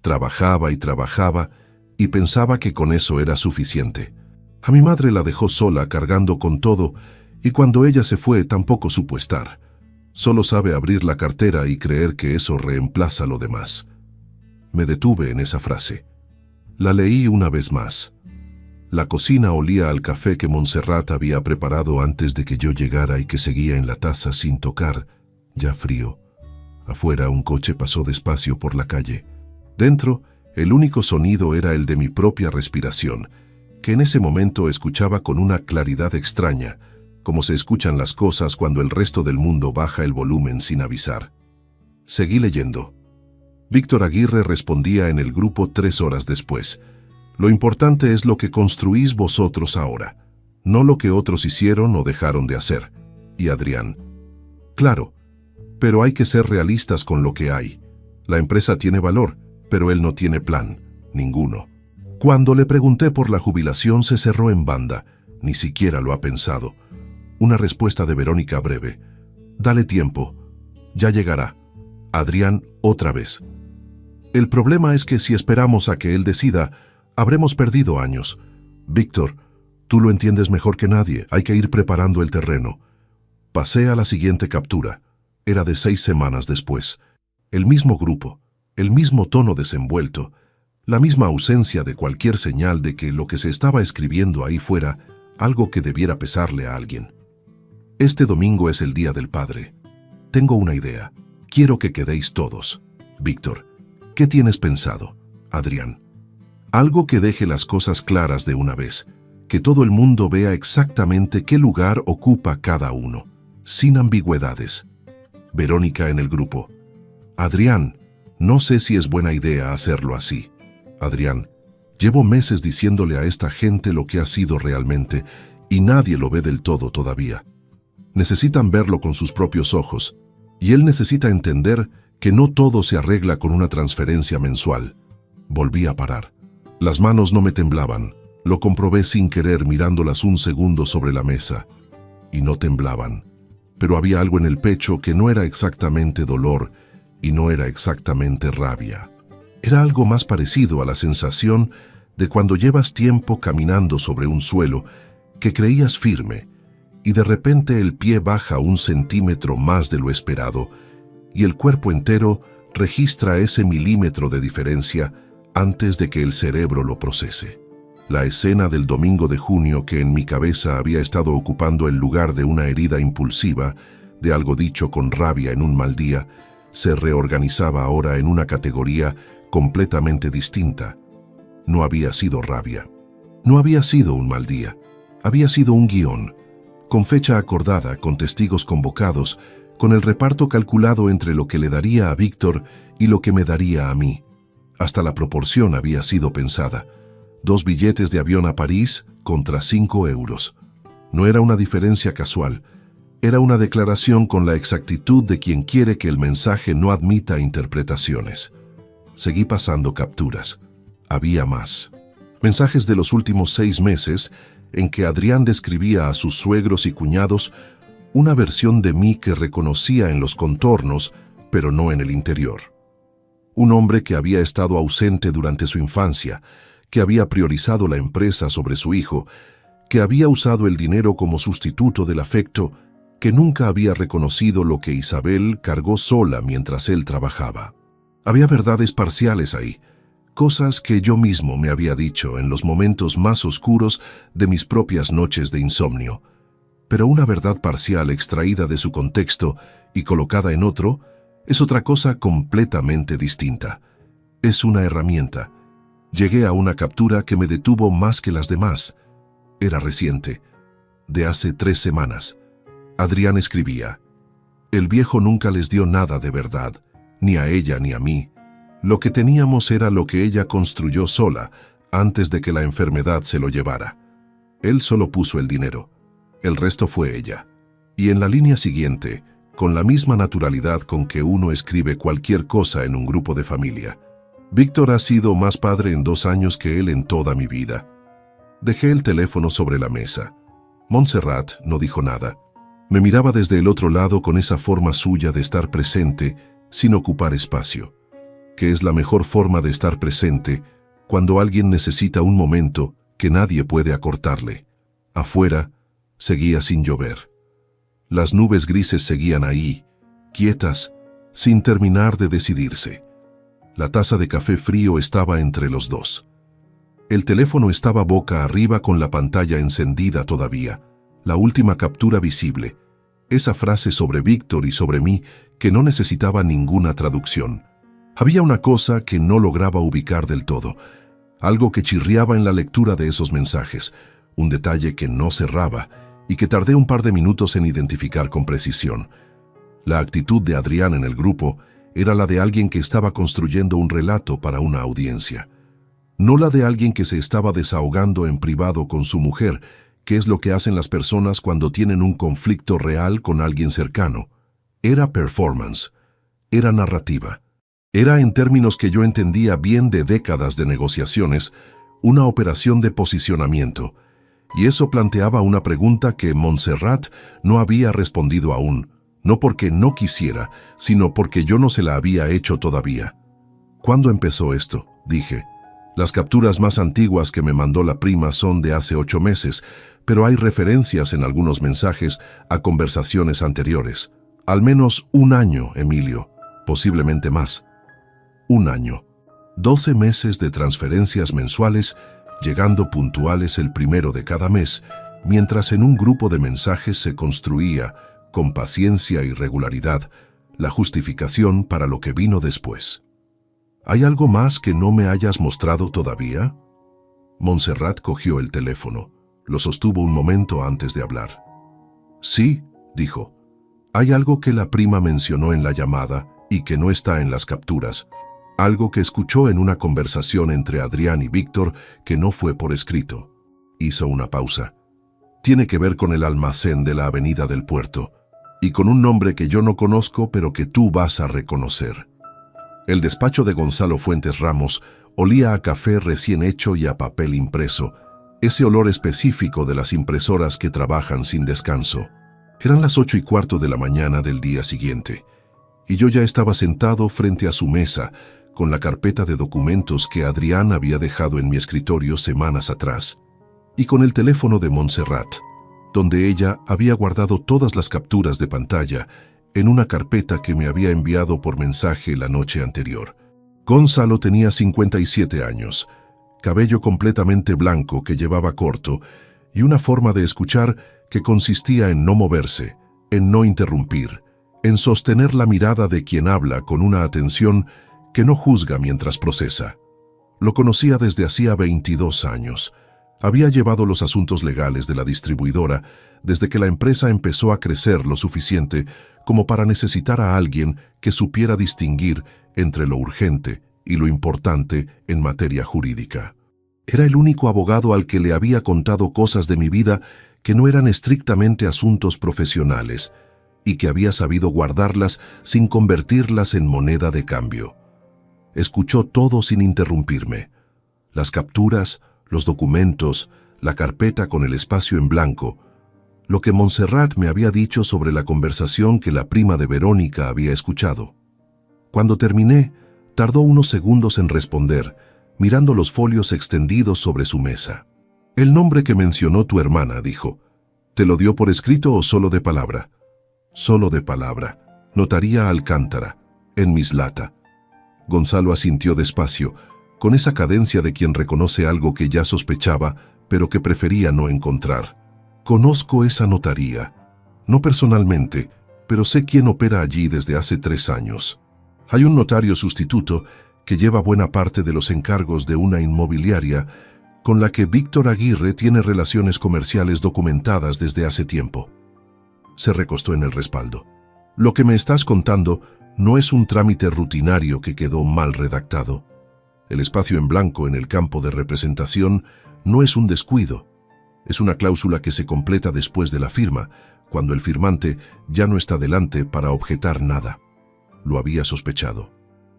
Trabajaba y pensaba que con eso era suficiente. A mi madre la dejó sola cargando con todo y cuando ella se fue tampoco supo estar. Solo sabe abrir la cartera y creer que eso reemplaza lo demás. Me detuve en esa frase. La leí una vez más. La cocina olía al café que Montserrat había preparado antes de que yo llegara y que seguía en la taza sin tocar, ya frío. Afuera un coche pasó despacio por la calle. Dentro, el único sonido era el de mi propia respiración, que en ese momento escuchaba con una claridad extraña, como se escuchan las cosas cuando el resto del mundo baja el volumen sin avisar. Seguí leyendo. Víctor Aguirre respondía en el grupo 3 horas después. Lo importante es lo que construís vosotros ahora, no lo que otros hicieron o dejaron de hacer. Y Adrián. Claro, pero hay que ser realistas con lo que hay. La empresa tiene valor, pero él no tiene plan, ninguno. Cuando le pregunté por la jubilación se cerró en banda, ni siquiera lo ha pensado. Una respuesta de Verónica breve. Dale tiempo, ya llegará. Adrián otra vez. El problema es que si esperamos a que él decida, habremos perdido años. Víctor, tú lo entiendes mejor que nadie, hay que ir preparando el terreno. Pasé a la siguiente captura. Era de 6 semanas después. El mismo grupo, el mismo tono desenvuelto, la misma ausencia de cualquier señal de que lo que se estaba escribiendo ahí fuera algo que debiera pesarle a alguien. Este domingo es el Día del Padre. Tengo una idea. Quiero que quedéis todos. Víctor, ¿qué tienes pensado? Adrián. Algo que deje las cosas claras de una vez, que todo el mundo vea exactamente qué lugar ocupa cada uno, sin ambigüedades. Verónica en el grupo. Adrián, no sé si es buena idea hacerlo así. Adrián, llevo meses diciéndole a esta gente lo que ha sido realmente y nadie lo ve del todo todavía. Necesitan verlo con sus propios ojos y él necesita entender que no todo se arregla con una transferencia mensual. Volví a parar. Las manos no me temblaban. Lo comprobé sin querer mirándolas un segundo sobre la mesa. Y no temblaban. Pero había algo en el pecho que no era exactamente dolor y no era exactamente rabia. Era algo más parecido a la sensación de cuando llevas tiempo caminando sobre un suelo que creías firme y de repente el pie baja 1 centímetro más de lo esperado y el cuerpo entero registra ese milímetro de diferencia antes de que el cerebro lo procese. La escena del domingo de junio que en mi cabeza había estado ocupando el lugar de una herida impulsiva, de algo dicho con rabia en un mal día, se reorganizaba ahora en una categoría completamente distinta. No había sido rabia. No había sido un mal día. Había sido un guión, con fecha acordada, con testigos convocados, con el reparto calculado entre lo que le daría a Víctor y lo que me daría a mí. Hasta la proporción había sido pensada. 2 billetes de avión a París contra 5 euros. No era una diferencia casual. Era una declaración con la exactitud de quien quiere que el mensaje no admita interpretaciones. Seguí pasando capturas. Había más. Mensajes de los últimos 6 meses en que Adrián describía a sus suegros y cuñados una versión de mí que reconocía en los contornos, pero no en el interior. Un hombre que había estado ausente durante su infancia, que había priorizado la empresa sobre su hijo, que había usado el dinero como sustituto del afecto, que nunca había reconocido lo que Isabel cargó sola mientras él trabajaba. Había verdades parciales ahí, cosas que yo mismo me había dicho en los momentos más oscuros de mis propias noches de insomnio. Pero una verdad parcial extraída de su contexto y colocada en otro es otra cosa completamente distinta. Es una herramienta. Llegué a una captura que me detuvo más que las demás. Era reciente, de hace 3 semanas. Adrián escribía: «El viejo nunca les dio nada de verdad, ni a ella ni a mí. Lo que teníamos era lo que ella construyó sola, antes de que la enfermedad se lo llevara. Él solo puso el dinero. El resto fue ella». Y en la línea siguiente, con la misma naturalidad con que uno escribe cualquier cosa en un grupo de familia: «Víctor ha sido más padre en 2 años que él en toda mi vida». Dejé el teléfono sobre la mesa. Montserrat no dijo nada. Me miraba desde el otro lado con esa forma suya de estar presente sin ocupar espacio, que es la mejor forma de estar presente cuando alguien necesita un momento que nadie puede acortarle. Afuera seguía sin llover. Las nubes grises seguían ahí, quietas, sin terminar de decidirse. La taza de café frío estaba entre los dos. El teléfono estaba boca arriba con la pantalla encendida todavía, la última captura visible, esa frase sobre Víctor y sobre mí que no necesitaba ninguna traducción. Había una cosa que no lograba ubicar del todo, algo que chirriaba en la lectura de esos mensajes, un detalle que no cerraba y que tardé un par de minutos en identificar con precisión. La actitud de Adrián en el grupo era la de alguien que estaba construyendo un relato para una audiencia. No la de alguien que se estaba desahogando en privado con su mujer, que es lo que hacen las personas cuando tienen un conflicto real con alguien cercano. Era performance, era narrativa. Era, en términos que yo entendía bien de décadas de negociaciones, una operación de posicionamiento. Y eso planteaba una pregunta que Montserrat no había respondido aún, no porque no quisiera, sino porque yo no se la había hecho todavía. ¿Cuándo empezó esto?, dije. Las capturas más antiguas que me mandó la prima son de hace 8 meses, pero hay referencias en algunos mensajes a conversaciones anteriores. Al menos 1 año, Emilio, posiblemente más. 1 año. 12 meses de transferencias mensuales, llegando puntuales el 1 de cada mes, mientras en un grupo de mensajes se construía, con paciencia y regularidad, la justificación para lo que vino después. ¿Hay algo más que no me hayas mostrado todavía? Montserrat cogió el teléfono. Lo sostuvo un momento antes de hablar. Sí, dijo. Hay algo que la prima mencionó en la llamada y que no está en las capturas. Algo que escuchó en una conversación entre Adrián y Víctor que no fue por escrito. Hizo una pausa. Tiene que ver con el almacén de la Avenida del Puerto y con un nombre que yo no conozco pero que tú vas a reconocer. El despacho de Gonzalo Fuentes Ramos olía a café recién hecho y a papel impreso, ese olor específico de las impresoras que trabajan sin descanso. Eran las 8:15 de la mañana del día siguiente, y yo ya estaba sentado frente a su mesa con la carpeta de documentos que Adrián había dejado en mi escritorio semanas atrás, y con el teléfono de Montserrat, donde ella había guardado todas las capturas de pantalla en una carpeta que me había enviado por mensaje la noche anterior. Gonzalo tenía 57 años, cabello completamente blanco que llevaba corto y una forma de escuchar que consistía en no moverse, en no interrumpir, en sostener la mirada de quien habla con una atención que no juzga mientras procesa. Lo conocía desde hacía 22 años. Había llevado los asuntos legales de la distribuidora desde que la empresa empezó a crecer lo suficiente como para necesitar a alguien que supiera distinguir entre lo urgente y lo importante en materia jurídica. Era el único abogado al que le había contado cosas de mi vida que no eran estrictamente asuntos profesionales y que había sabido guardarlas sin convertirlas en moneda de cambio. Escuchó todo sin interrumpirme. Las capturas, los documentos, la carpeta con el espacio en blanco, lo que Montserrat me había dicho sobre la conversación que la prima de Verónica había escuchado. Cuando terminé, tardó unos segundos en responder, mirando los folios extendidos sobre su mesa. «El nombre que mencionó tu hermana», dijo. «¿Te lo dio por escrito o solo de palabra?» «Solo de palabra. Notaría Alcántara, en Mislata». Gonzalo asintió despacio, con esa cadencia de quien reconoce algo que ya sospechaba, pero que prefería no encontrar. «Conozco esa notaría. No personalmente, pero sé quién opera allí desde hace 3 años. Hay un notario sustituto que lleva buena parte de los encargos de una inmobiliaria con la que Víctor Aguirre tiene relaciones comerciales documentadas desde hace tiempo». Se recostó en el respaldo. «Lo que me estás contando no es un trámite rutinario que quedó mal redactado. El espacio en blanco en el campo de representación no es un descuido. Es una cláusula que se completa después de la firma, cuando el firmante ya no está delante para objetar nada». Lo había sospechado.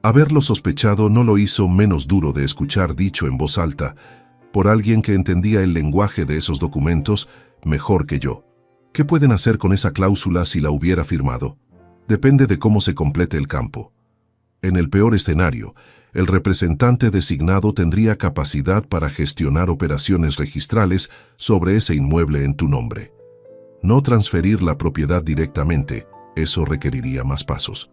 Haberlo sospechado no lo hizo menos duro de escuchar dicho en voz alta, por alguien que entendía el lenguaje de esos documentos mejor que yo. ¿Qué pueden hacer con esa cláusula si la hubiera firmado? Depende de cómo se complete el campo. En el peor escenario, el representante designado tendría capacidad para gestionar operaciones registrales sobre ese inmueble en tu nombre. No transferir la propiedad directamente, eso requeriría más pasos.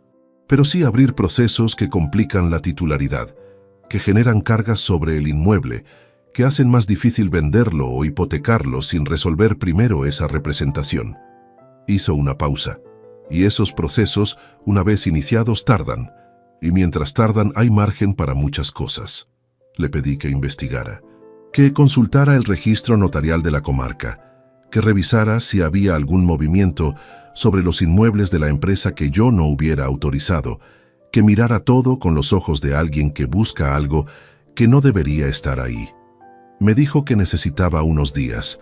Pero sí abrir procesos que complican la titularidad, que generan cargas sobre el inmueble, que hacen más difícil venderlo o hipotecarlo sin resolver primero esa representación. Hizo una pausa, y esos procesos, una vez iniciados, tardan, y mientras tardan hay margen para muchas cosas. Le pedí que investigara, que consultara el registro notarial de la comarca, que revisara si había algún movimiento sobre los inmuebles de la empresa que yo no hubiera autorizado, que mirara todo con los ojos de alguien que busca algo que no debería estar ahí. Me dijo que necesitaba unos días.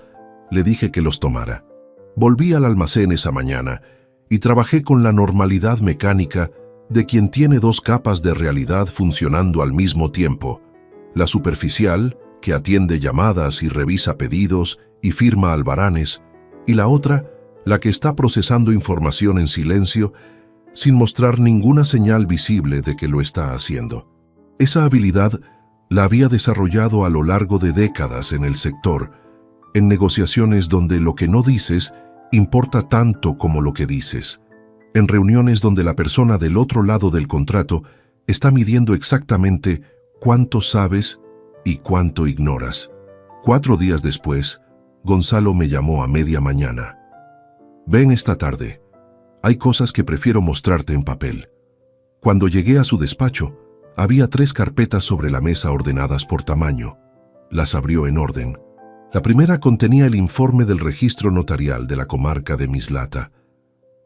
Le dije que los tomara. Volví al almacén esa mañana y trabajé con la normalidad mecánica de quien tiene 2 capas de realidad funcionando al mismo tiempo. La superficial, que atiende llamadas y revisa pedidos y firma albaranes, y la otra, la que está procesando información en silencio, sin mostrar ninguna señal visible de que lo está haciendo. Esa habilidad la había desarrollado a lo largo de décadas en el sector, en negociaciones donde lo que no dices importa tanto como lo que dices, en reuniones donde la persona del otro lado del contrato está midiendo exactamente cuánto sabes y cuánto ignoras. 4 días después, Gonzalo me llamó a media mañana. «Ven esta tarde. Hay cosas que prefiero mostrarte en papel». Cuando llegué a su despacho, había 3 carpetas sobre la mesa ordenadas por tamaño. Las abrió en orden. La primera contenía el informe del registro notarial de la comarca de Mislata.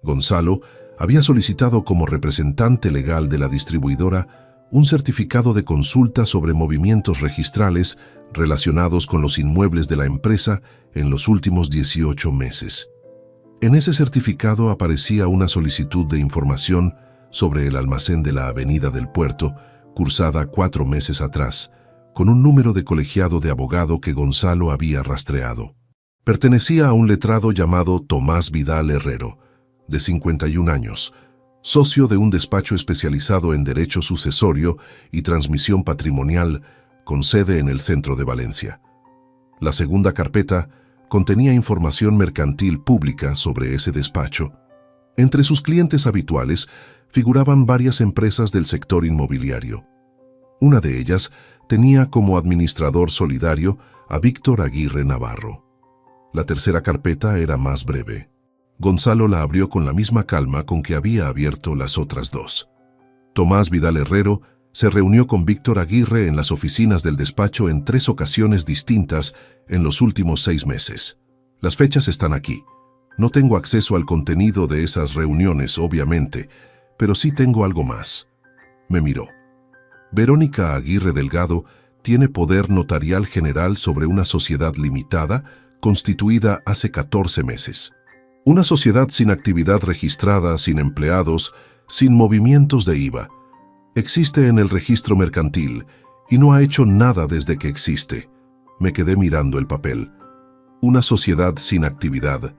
Gonzalo había solicitado como representante legal de la distribuidora un certificado de consulta sobre movimientos registrales relacionados con los inmuebles de la empresa en los últimos 18 meses. En ese certificado aparecía una solicitud de información sobre el almacén de la Avenida del Puerto, cursada 4 meses atrás, con un número de colegiado de abogado que Gonzalo había rastreado. Pertenecía a un letrado llamado Tomás Vidal Herrero, de 51 años, socio de un despacho especializado en derecho sucesorio y transmisión patrimonial, con sede en el centro de Valencia. La segunda carpeta contenía información mercantil pública sobre ese despacho. Entre sus clientes habituales figuraban varias empresas del sector inmobiliario. Una de ellas tenía como administrador solidario a Víctor Aguirre Navarro. La tercera carpeta era más breve. Gonzalo la abrió con la misma calma con que había abierto las otras 2. Tomás Vidal Herrero se reunió con Víctor Aguirre en las oficinas del despacho en 3 ocasiones distintas en los últimos 6 meses. Las fechas están aquí. No tengo acceso al contenido de esas reuniones, obviamente, pero sí tengo algo más. Me miró. Verónica Aguirre Delgado tiene poder notarial general sobre una sociedad limitada constituida hace 14 meses. Una sociedad sin actividad registrada, sin empleados, sin movimientos de IVA. Existe en el registro mercantil y no ha hecho nada desde que existe. Me quedé mirando el papel. Una sociedad sin actividad.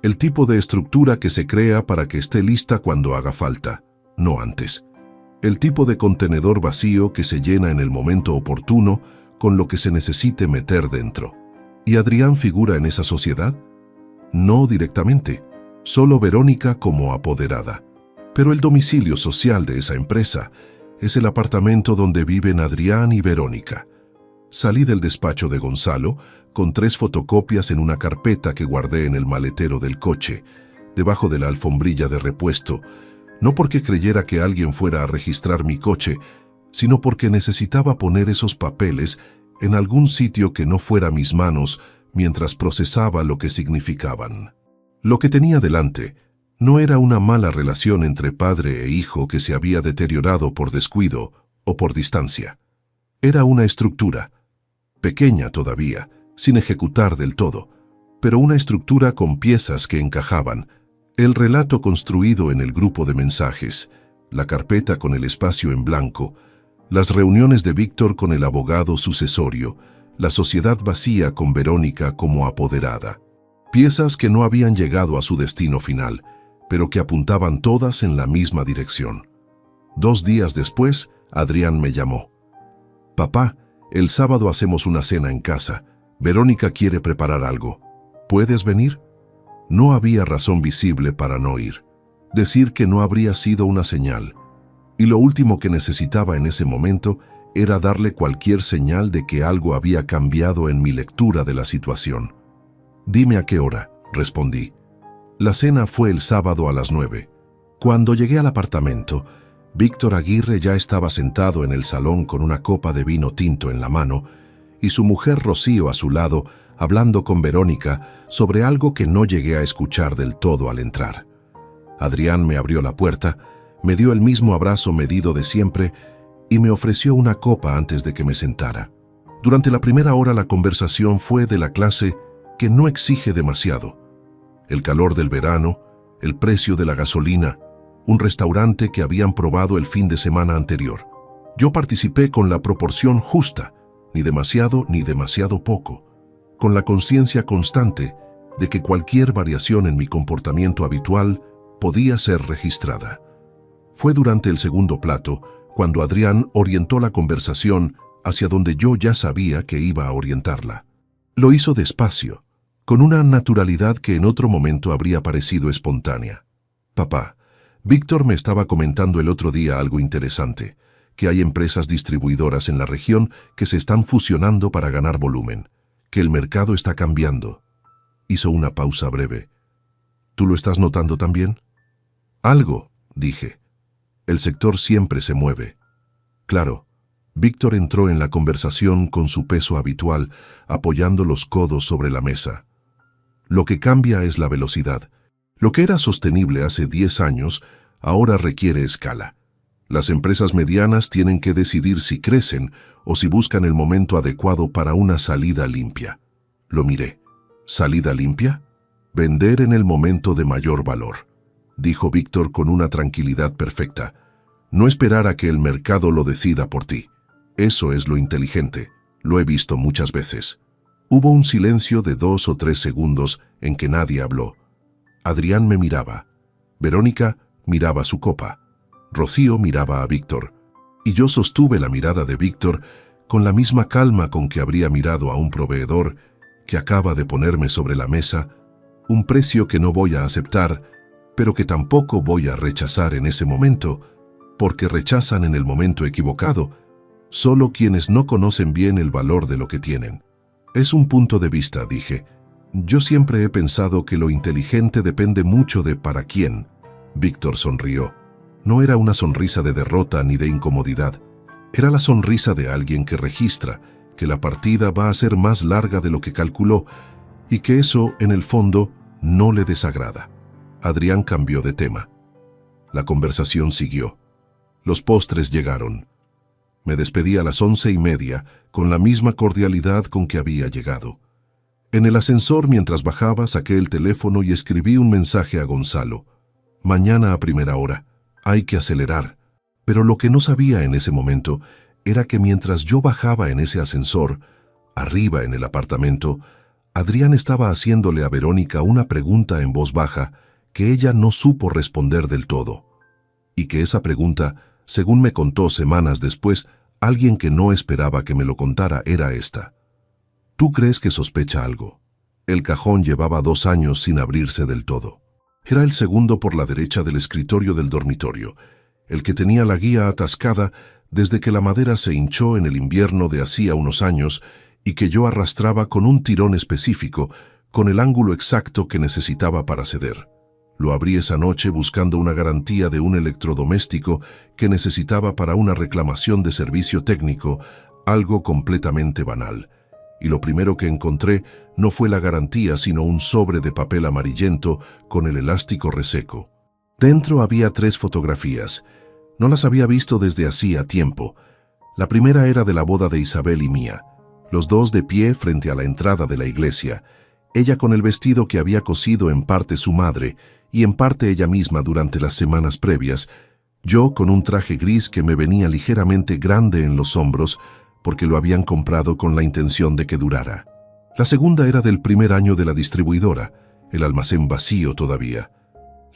El tipo de estructura que se crea para que esté lista cuando haga falta, no antes. El tipo de contenedor vacío que se llena en el momento oportuno con lo que se necesite meter dentro. ¿Y Adrián figura en esa sociedad? No directamente, solo Verónica como apoderada. Pero el domicilio social de esa empresa es el apartamento donde viven Adrián y Verónica. Salí del despacho de Gonzalo con 3 fotocopias en una carpeta que guardé en el maletero del coche, debajo de la alfombrilla de repuesto, no porque creyera que alguien fuera a registrar mi coche, sino porque necesitaba poner esos papeles en algún sitio que no fuera mis manos mientras procesaba lo que significaban. Lo que tenía delante no era una mala relación entre padre e hijo que se había deteriorado por descuido o por distancia. Era una estructura, pequeña todavía, sin ejecutar del todo, pero una estructura con piezas que encajaban, el relato construido en el grupo de mensajes, la carpeta con el espacio en blanco, las reuniones de Víctor con el abogado sucesorio, la sociedad vacía con Verónica como apoderada. Piezas que no habían llegado a su destino final, pero que apuntaban todas en la misma dirección. 2 días después, Adrián me llamó. «Papá, el sábado hacemos una cena en casa. Verónica quiere preparar algo. ¿Puedes venir?» No había razón visible para no ir. Decir que no habría sido una señal. Y lo último que necesitaba en ese momento era darle cualquier señal de que algo había cambiado en mi lectura de la situación. «Dime a qué hora», respondí. La cena fue el sábado a las 9. Cuando llegué al apartamento, Víctor Aguirre ya estaba sentado en el salón con una copa de vino tinto en la mano y su mujer Rocío a su lado, hablando con Verónica sobre algo que no llegué a escuchar del todo al entrar. Adrián me abrió la puerta, me dio el mismo abrazo medido de siempre y me ofreció una copa antes de que me sentara. Durante la primera hora la conversación fue de la clase que no exige demasiado. El calor del verano, el precio de la gasolina, un restaurante que habían probado el fin de semana anterior. Yo participé con la proporción justa, ni demasiado poco, con la conciencia constante de que cualquier variación en mi comportamiento habitual podía ser registrada. Fue durante el segundo plato cuando Adrián orientó la conversación hacia donde yo ya sabía que iba a orientarla. Lo hizo despacio, con una naturalidad que en otro momento habría parecido espontánea. «Papá, Víctor me estaba comentando el otro día algo interesante, que hay empresas distribuidoras en la región que se están fusionando para ganar volumen, que el mercado está cambiando». Hizo una pausa breve. «¿Tú lo estás notando también?» «Algo», dije. «El sector siempre se mueve». «Claro». Víctor entró en la conversación con su peso habitual, apoyando los codos sobre la mesa. «Lo que cambia es la velocidad. Lo que era sostenible hace 10 años, ahora requiere escala. Las empresas medianas tienen que decidir si crecen o si buscan el momento adecuado para una salida limpia». Lo miré. «¿Salida limpia?» «Vender en el momento de mayor valor», dijo Víctor con una tranquilidad perfecta. «No esperar a que el mercado lo decida por ti. Eso es lo inteligente. Lo he visto muchas veces». Hubo un silencio de 2 o 3 segundos en que nadie habló. Adrián me miraba. Verónica miraba su copa. Rocío miraba a Víctor. Y yo sostuve la mirada de Víctor con la misma calma con que habría mirado a un proveedor que acaba de ponerme sobre la mesa un precio que no voy a aceptar, pero que tampoco voy a rechazar en ese momento, porque rechazan en el momento equivocado solo quienes no conocen bien el valor de lo que tienen. «Es un punto de vista», dije. «Yo siempre he pensado que lo inteligente depende mucho de para quién». Víctor sonrió. No era una sonrisa de derrota ni de incomodidad. Era la sonrisa de alguien que registra que la partida va a ser más larga de lo que calculó y que eso, en el fondo, no le desagrada. Adrián cambió de tema. La conversación siguió. Los postres llegaron. Me despedí a las 11:30 con la misma cordialidad con que había llegado. En el ascensor, mientras bajaba, saqué el teléfono y escribí un mensaje a Gonzalo. «Mañana a primera hora. Hay que acelerar». Pero lo que no sabía en ese momento era que mientras yo bajaba en ese ascensor, arriba en el apartamento, Adrián estaba haciéndole a Verónica una pregunta en voz baja que ella no supo responder del todo, y que esa pregunta, según me contó semanas después, alguien que no esperaba que me lo contara, era esta: ¿tú crees que sospecha algo? El cajón llevaba 2 años sin abrirse del todo. Era el segundo por la derecha del escritorio del dormitorio, el que tenía la guía atascada desde que la madera se hinchó en el invierno de hacía unos años y que yo arrastraba con un tirón específico, con el ángulo exacto que necesitaba para ceder. Lo abrí esa noche buscando una garantía de un electrodoméstico que necesitaba para una reclamación de servicio técnico, algo completamente banal. Y lo primero que encontré no fue la garantía, sino un sobre de papel amarillento con el elástico reseco. Dentro había 3 fotografías. No las había visto desde hacía tiempo. La primera era de la boda de Isabel y mía, los dos de pie frente a la entrada de la iglesia, ella con el vestido que había cosido en parte su madre y en parte ella misma durante las semanas previas, yo con un traje gris que me venía ligeramente grande en los hombros porque lo habían comprado con la intención de que durara. La segunda era del primer año de la distribuidora, el almacén vacío todavía,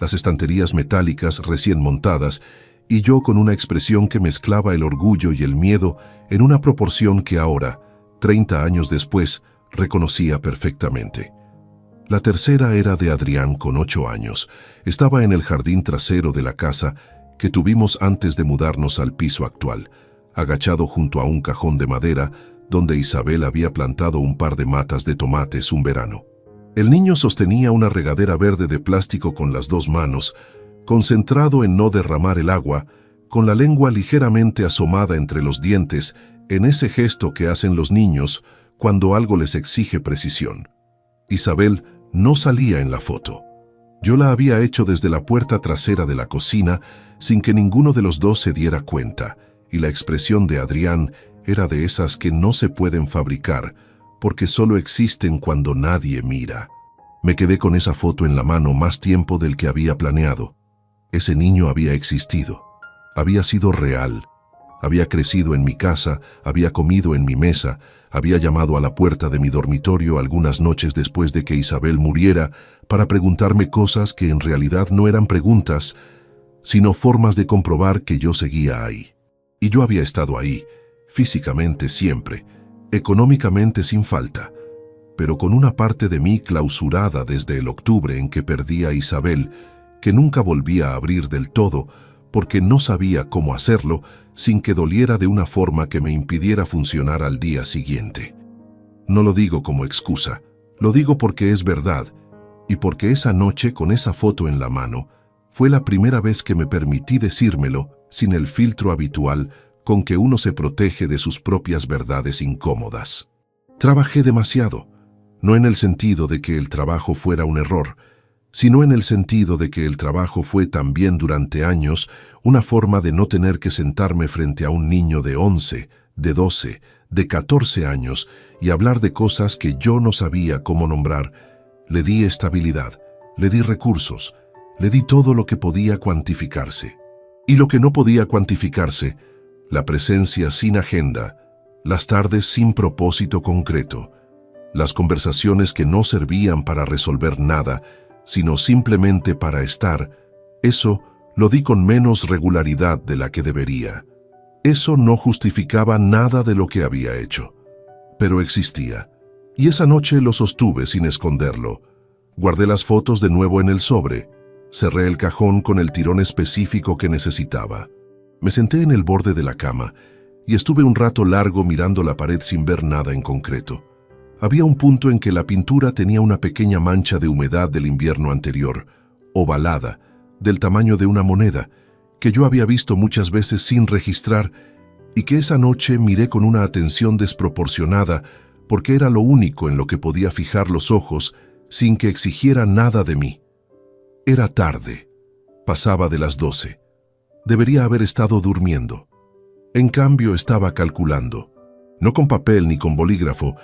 las estanterías metálicas recién montadas, y yo con una expresión que mezclaba el orgullo y el miedo en una proporción que ahora, 30 años después, reconocía perfectamente. La tercera era de Adrián con 8 años. Estaba en el jardín trasero de la casa que tuvimos antes de mudarnos al piso actual, agachado junto a un cajón de madera donde Isabel había plantado un par de matas de tomates un verano. El niño sostenía una regadera verde de plástico con las 2 manos, concentrado en no derramar el agua, con la lengua ligeramente asomada entre los dientes, en ese gesto que hacen los niños cuando algo les exige precisión. Isabel no salía en la foto. Yo la había hecho desde la puerta trasera de la cocina sin que ninguno de los dos se diera cuenta, y la expresión de Adrián era de esas que no se pueden fabricar porque solo existen cuando nadie mira. Me quedé con esa foto en la mano más tiempo del que había planeado. Ese niño había existido, había sido real. Había crecido en mi casa, había comido en mi mesa, había llamado a la puerta de mi dormitorio algunas noches después de que Isabel muriera para preguntarme cosas que en realidad no eran preguntas, sino formas de comprobar que yo seguía ahí. Y yo había estado ahí, físicamente siempre, económicamente sin falta, pero con una parte de mí clausurada desde el octubre en que perdí a Isabel, que nunca volvía a abrir del todo, porque no sabía cómo hacerlo sin que doliera de una forma que me impidiera funcionar al día siguiente. No lo digo como excusa, lo digo porque es verdad, y porque esa noche con esa foto en la mano fue la primera vez que me permití decírmelo sin el filtro habitual con que uno se protege de sus propias verdades incómodas. Trabajé demasiado, no en el sentido de que el trabajo fuera un error, sino en el sentido de que el trabajo fue también durante años una forma de no tener que sentarme frente a un niño de 11, de 12, de 14 años y hablar de cosas que yo no sabía cómo nombrar. Le di estabilidad, le di recursos, le di todo lo que podía cuantificarse. Y lo que no podía cuantificarse, la presencia sin agenda, las tardes sin propósito concreto, las conversaciones que no servían para resolver nada, sino simplemente para estar, eso lo di con menos regularidad de la que debería. Eso no justificaba nada de lo que había hecho, pero existía. Y esa noche lo sostuve sin esconderlo. Guardé las fotos de nuevo en el sobre, cerré el cajón con el tirón específico que necesitaba. Me senté en el borde de la cama y estuve un rato largo mirando la pared sin ver nada en concreto. Había un punto en que la pintura tenía una pequeña mancha de humedad del invierno anterior, ovalada, del tamaño de una moneda, que yo había visto muchas veces sin registrar y que esa noche miré con una atención desproporcionada porque era lo único en lo que podía fijar los ojos sin que exigiera nada de mí. Era tarde, pasaba de las 12. Debería haber estado durmiendo. En cambio estaba calculando, no con papel ni con bolígrafo,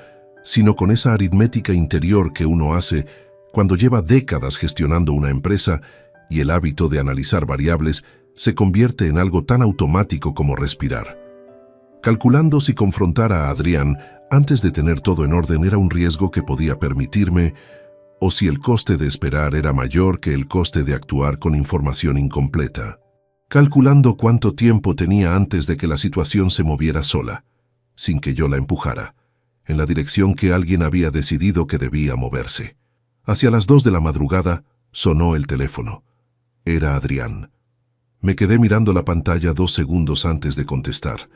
sino con esa aritmética interior que uno hace cuando lleva décadas gestionando una empresa y el hábito de analizar variables se convierte en algo tan automático como respirar. Calculando si confrontar a Adrián Antes de tener todo en orden era un riesgo que podía permitirme, o si el coste de esperar era mayor que el coste de actuar con información incompleta. Calculando cuánto tiempo tenía antes de que la situación se moviera sola, sin que yo la empujara, en la dirección que alguien había decidido que debía moverse. Hacia las 2 de la madrugada sonó el teléfono. Era Adrián. Me quedé mirando la pantalla 2 segundos antes de contestar.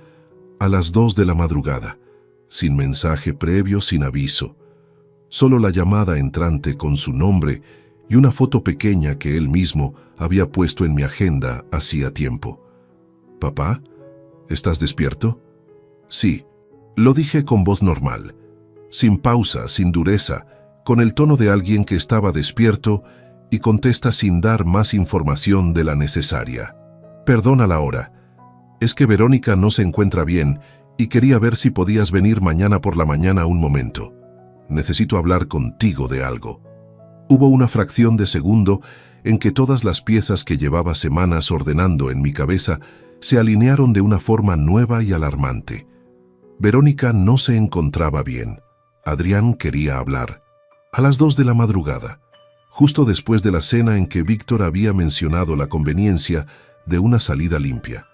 A las 2 de la madrugada, sin mensaje previo, sin aviso. Solo la llamada entrante con su nombre y una foto pequeña que él mismo había puesto en mi agenda hacía tiempo. «¿Papá? ¿Estás despierto?» «Sí», lo dije con voz normal, sin pausa, sin dureza, con el tono de alguien que estaba despierto y contesta sin dar más información de la necesaria. «Perdona la hora. Es que Verónica no se encuentra bien y quería ver si podías venir mañana por la mañana un momento. Necesito hablar contigo de algo». Hubo una fracción de segundo en que todas las piezas que llevaba semanas ordenando en mi cabeza se alinearon de una forma nueva y alarmante. Verónica no se encontraba bien. Adrián quería hablar. A las 2 de la madrugada, justo después de la cena en que Víctor había mencionado la conveniencia de una salida limpia,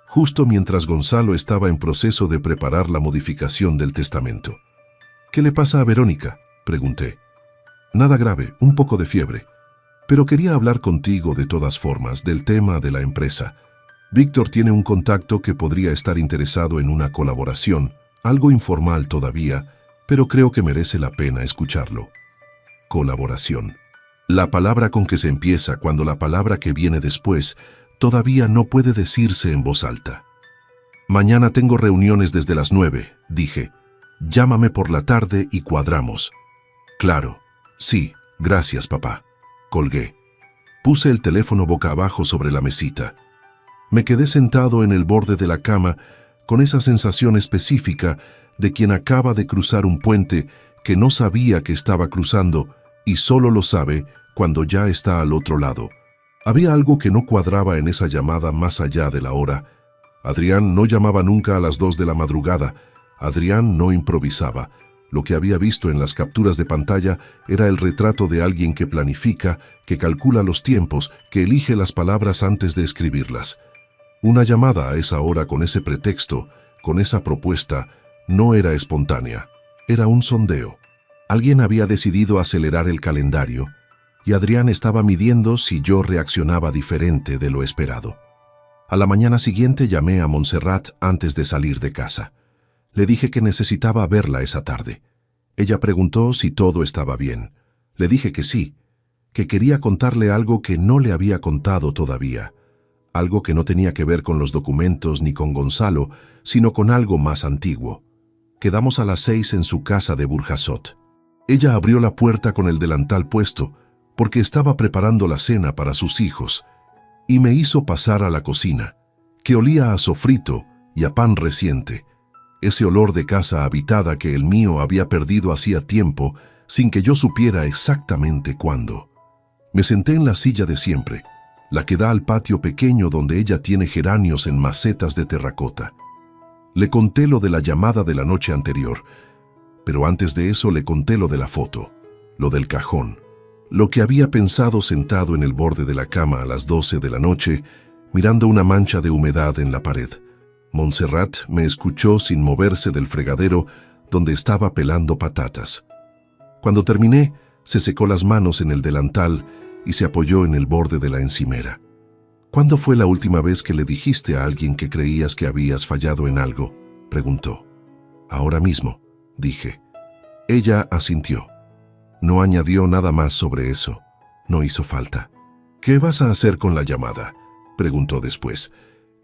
justo mientras Gonzalo estaba en proceso de preparar la modificación del testamento. «¿Qué le pasa a Verónica?», pregunté. «Nada grave, un poco de fiebre. Pero quería hablar contigo de todas formas del tema de la empresa. Víctor tiene un contacto que podría estar interesado en una colaboración, algo informal todavía, pero creo que merece la pena escucharlo». Colaboración. La palabra con que se empieza cuando la palabra que viene después todavía no puede decirse en voz alta. «Mañana tengo reuniones desde las 9», dije. «Llámame por la tarde y cuadramos». «Claro. Sí, gracias, papá». Colgué. Puse el teléfono boca abajo sobre la mesita. Me quedé sentado en el borde de la cama con esa sensación específica de quien acaba de cruzar un puente que no sabía que estaba cruzando y solo lo sabe cuando ya está al otro lado. Había algo que no cuadraba en esa llamada más allá de la hora. Adrián no llamaba nunca a las 2 de la madrugada. Adrián no improvisaba. Lo que había visto en las capturas de pantalla era el retrato de alguien que planifica, que calcula los tiempos, que elige las palabras antes de escribirlas. Una llamada a esa hora con ese pretexto, con esa propuesta, no era espontánea. Era un sondeo. Alguien había decidido acelerar el calendario y Adrián estaba midiendo si yo reaccionaba diferente de lo esperado. A la mañana siguiente llamé a Montserrat antes de salir de casa. Le dije que necesitaba verla esa tarde. Ella preguntó si todo estaba bien. Le dije que sí, que quería contarle algo que no le había contado todavía, algo que no tenía que ver con los documentos ni con Gonzalo, sino con algo más antiguo. Quedamos a las 6 en su casa de Burjasot. Ella abrió la puerta con el delantal puesto, porque estaba preparando la cena para sus hijos, y me hizo pasar a la cocina, que olía a sofrito y a pan reciente, ese olor de casa habitada que el mío había perdido hacía tiempo sin que yo supiera exactamente cuándo. Me senté en la silla de siempre, la que da al patio pequeño donde ella tiene geranios en macetas de terracota. Le conté lo de la llamada de la noche anterior, pero antes de eso le conté lo de la foto, lo del cajón, lo que había pensado sentado en el borde de la cama a las 12 de la noche, mirando una mancha de humedad en la pared. Montserrat me escuchó sin moverse del fregadero donde estaba pelando patatas. Cuando terminé, se secó las manos en el delantal y se apoyó en el borde de la encimera. «¿Cuándo fue la última vez que le dijiste a alguien que creías que habías fallado en algo?», preguntó. «Ahora mismo», dije. Ella asintió. No añadió nada más sobre eso. No hizo falta. «¿Qué vas a hacer con la llamada?», preguntó después.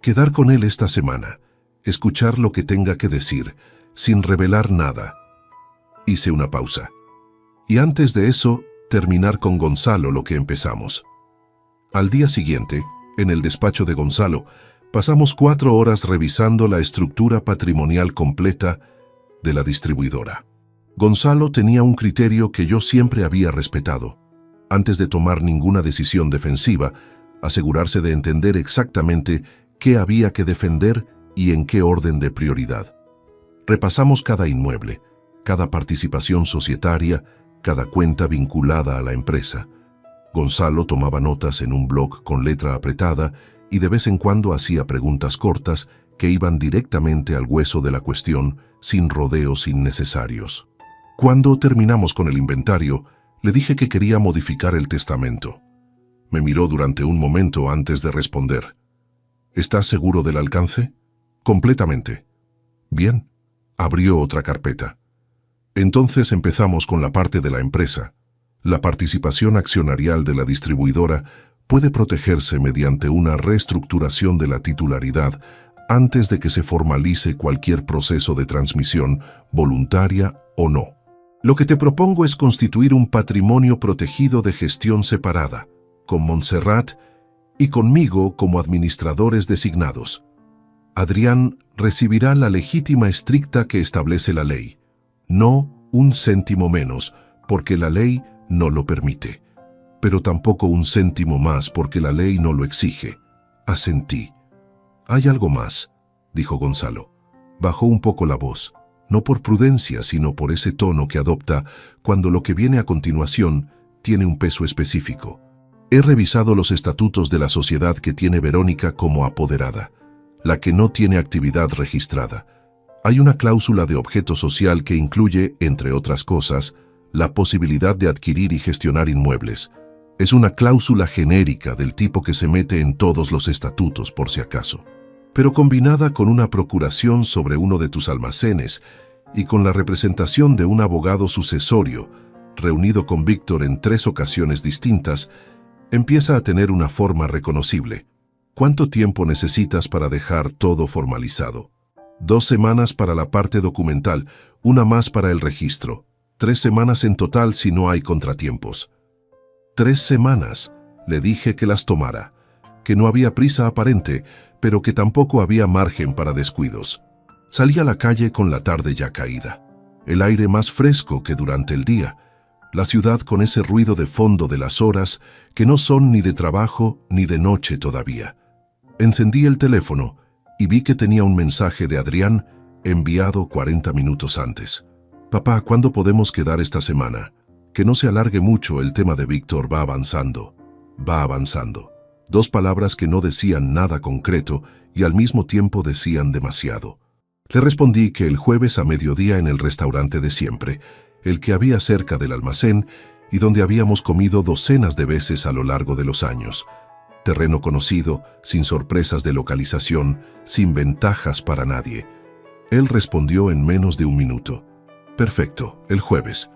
«Quedar con él esta semana, escuchar lo que tenga que decir, sin revelar nada». Hice una pausa. Y antes de eso, terminar con Gonzalo lo que empezamos. Al día siguiente, en el despacho de Gonzalo, pasamos 4 horas revisando la estructura patrimonial completa de la distribuidora. Gonzalo tenía un criterio que yo siempre había respetado. Antes de tomar ninguna decisión defensiva, asegurarse de entender exactamente qué había que defender y en qué orden de prioridad. Repasamos cada inmueble, cada participación societaria, cada cuenta vinculada a la empresa. Gonzalo tomaba notas en un bloc con letra apretada y de vez en cuando hacía preguntas cortas que iban directamente al hueso de la cuestión, sin rodeos innecesarios. Cuando terminamos con el inventario, le dije que quería modificar el testamento. Me miró durante un momento antes de responder. ¿Estás seguro del alcance? Completamente. Bien. Abrió otra carpeta. Entonces empezamos con la parte de la empresa. La participación accionarial de la distribuidora puede protegerse mediante una reestructuración de la titularidad antes de que se formalice cualquier proceso de transmisión, voluntaria o no. Lo que te propongo es constituir un patrimonio protegido de gestión separada, con Montserrat y conmigo como administradores designados. Adrián recibirá la legítima estricta que establece la ley, no un céntimo menos, porque la ley no lo permite, pero tampoco un céntimo más porque la ley no lo exige. Asentí. Hay algo más, dijo Gonzalo. Bajó un poco la voz, no por prudencia, sino por ese tono que adopta cuando lo que viene a continuación tiene un peso específico. He revisado los estatutos de la sociedad que tiene Verónica como apoderada, la que no tiene actividad registrada. Hay una cláusula de objeto social que incluye, entre otras cosas, la posibilidad de adquirir y gestionar inmuebles. Es una cláusula genérica del tipo que se mete en todos los estatutos por si acaso, pero combinada con una procuración sobre uno de tus almacenes y con la representación de un abogado sucesorio, reunido con Víctor en 3 ocasiones distintas, empieza a tener una forma reconocible. ¿Cuánto tiempo necesitas para dejar todo formalizado? 2 semanas para la parte documental, una más para el registro. 3 semanas en total si no hay contratiempos. 3 semanas, le dije que las tomara, que no había prisa aparente, pero que tampoco había margen para descuidos. Salí a la calle con la tarde ya caída, el aire más fresco que durante el día, la ciudad con ese ruido de fondo de las horas que no son ni de trabajo ni de noche todavía. Encendí el teléfono y vi que tenía un mensaje de Adrián enviado 40 minutos antes. Papá, ¿cuándo podemos quedar esta semana? Que no se alargue mucho, el tema de Víctor va avanzando. Va avanzando. 2 palabras que no decían nada concreto y al mismo tiempo decían demasiado. Le respondí que el jueves a mediodía en el restaurante de siempre, el que había cerca del almacén y donde habíamos comido docenas de veces a lo largo de los años. Terreno conocido, sin sorpresas de localización, sin ventajas para nadie. Él respondió en menos de 1 minuto. Perfecto, el jueves.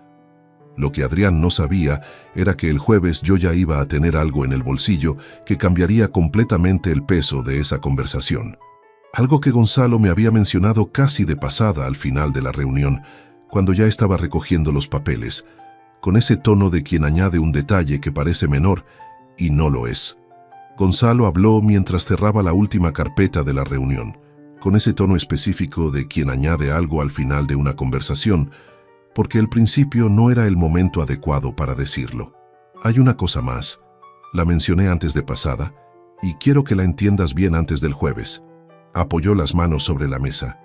Lo que Adrián no sabía era que el jueves yo ya iba a tener algo en el bolsillo que cambiaría completamente el peso de esa conversación. Algo que Gonzalo me había mencionado casi de pasada al final de la reunión, cuando ya estaba recogiendo los papeles, con ese tono de quien añade un detalle que parece menor y no lo es. Gonzalo habló mientras cerraba la última carpeta de la reunión, con ese tono específico de quien añade algo al final de una conversación, porque el principio no era el momento adecuado para decirlo. Hay una cosa más, la mencioné antes de pasada, y quiero que la entiendas bien antes del jueves. Apoyó las manos sobre la mesa.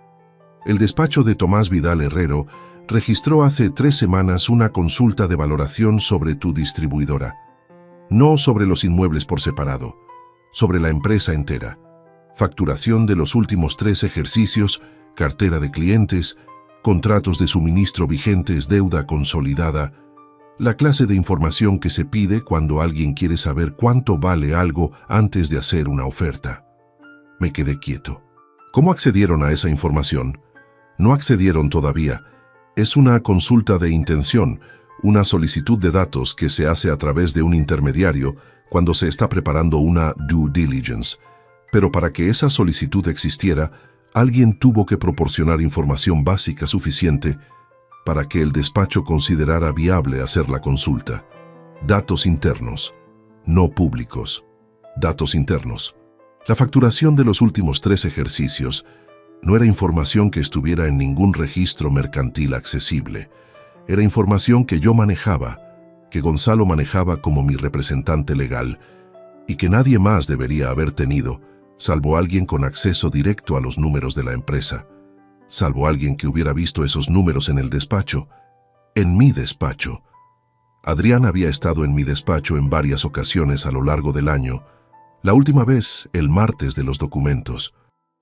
El despacho de Tomás Vidal Herrero registró hace 3 semanas una consulta de valoración sobre tu distribuidora. No sobre los inmuebles por separado, sobre la empresa entera. Facturación de los últimos 3 ejercicios, cartera de clientes, contratos de suministro vigentes, deuda consolidada, la clase de información que se pide cuando alguien quiere saber cuánto vale algo antes de hacer una oferta. Me quedé quieto. ¿Cómo accedieron a esa información? No accedieron todavía. Es una consulta de intención, una solicitud de datos que se hace a través de un intermediario cuando se está preparando una due diligence. Pero para que esa solicitud existiera, alguien tuvo que proporcionar información básica suficiente para que el despacho considerara viable hacer la consulta. Datos internos, no públicos. Datos internos. La facturación de los últimos 3 ejercicios no era información que estuviera en ningún registro mercantil accesible. Era información que yo manejaba, que Gonzalo manejaba como mi representante legal y que nadie más debería haber tenido, salvo alguien con acceso directo a los números de la empresa. salvo alguien que hubiera visto esos números en el despacho. En mi despacho. Adrián había estado en mi despacho en varias ocasiones a lo largo del año. La última vez, el martes de los documentos.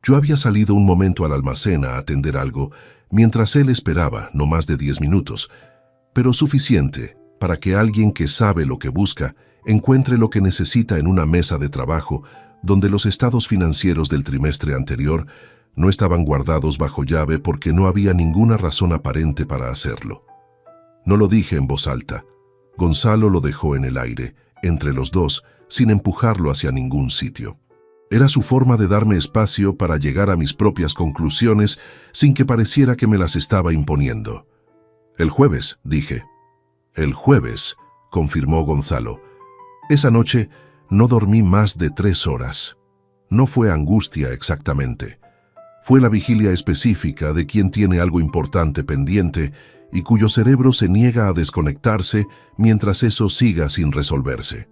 Yo había salido un momento al almacén a atender algo, mientras él esperaba, no más de 10 minutos, pero suficiente para que alguien que sabe lo que busca encuentre lo que necesita en una mesa de trabajo donde los estados financieros del trimestre anterior no estaban guardados bajo llave porque no había ninguna razón aparente para hacerlo. No lo dije en voz alta. Gonzalo lo dejó en el aire, entre los dos, sin empujarlo hacia ningún sitio. Era su forma de darme espacio para llegar a mis propias conclusiones sin que pareciera que me las estaba imponiendo. «El jueves», dije. «El jueves», confirmó Gonzalo. Esa noche no dormí más de 3 horas. No fue angustia exactamente. Fue la vigilia específica de quien tiene algo importante pendiente y cuyo cerebro se niega a desconectarse mientras eso siga sin resolverse.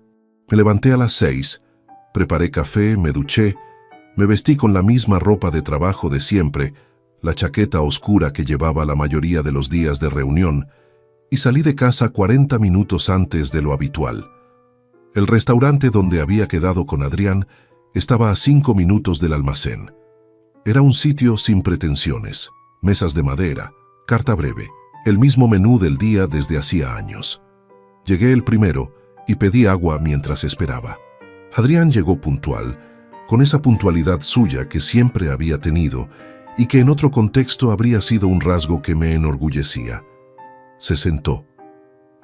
Me levanté a las 6, preparé café, me duché, me vestí con la misma ropa de trabajo de siempre, la chaqueta oscura que llevaba la mayoría de los días de reunión, y salí de casa 40 minutos antes de lo habitual. El restaurante donde había quedado con Adrián estaba a 5 minutos del almacén. Era un sitio sin pretensiones, mesas de madera, carta breve, el mismo menú del día desde hacía años. Llegué el primero y pedí agua mientras esperaba. Adrián llegó puntual, con esa puntualidad suya que siempre había tenido y que en otro contexto habría sido un rasgo que me enorgullecía. Se sentó.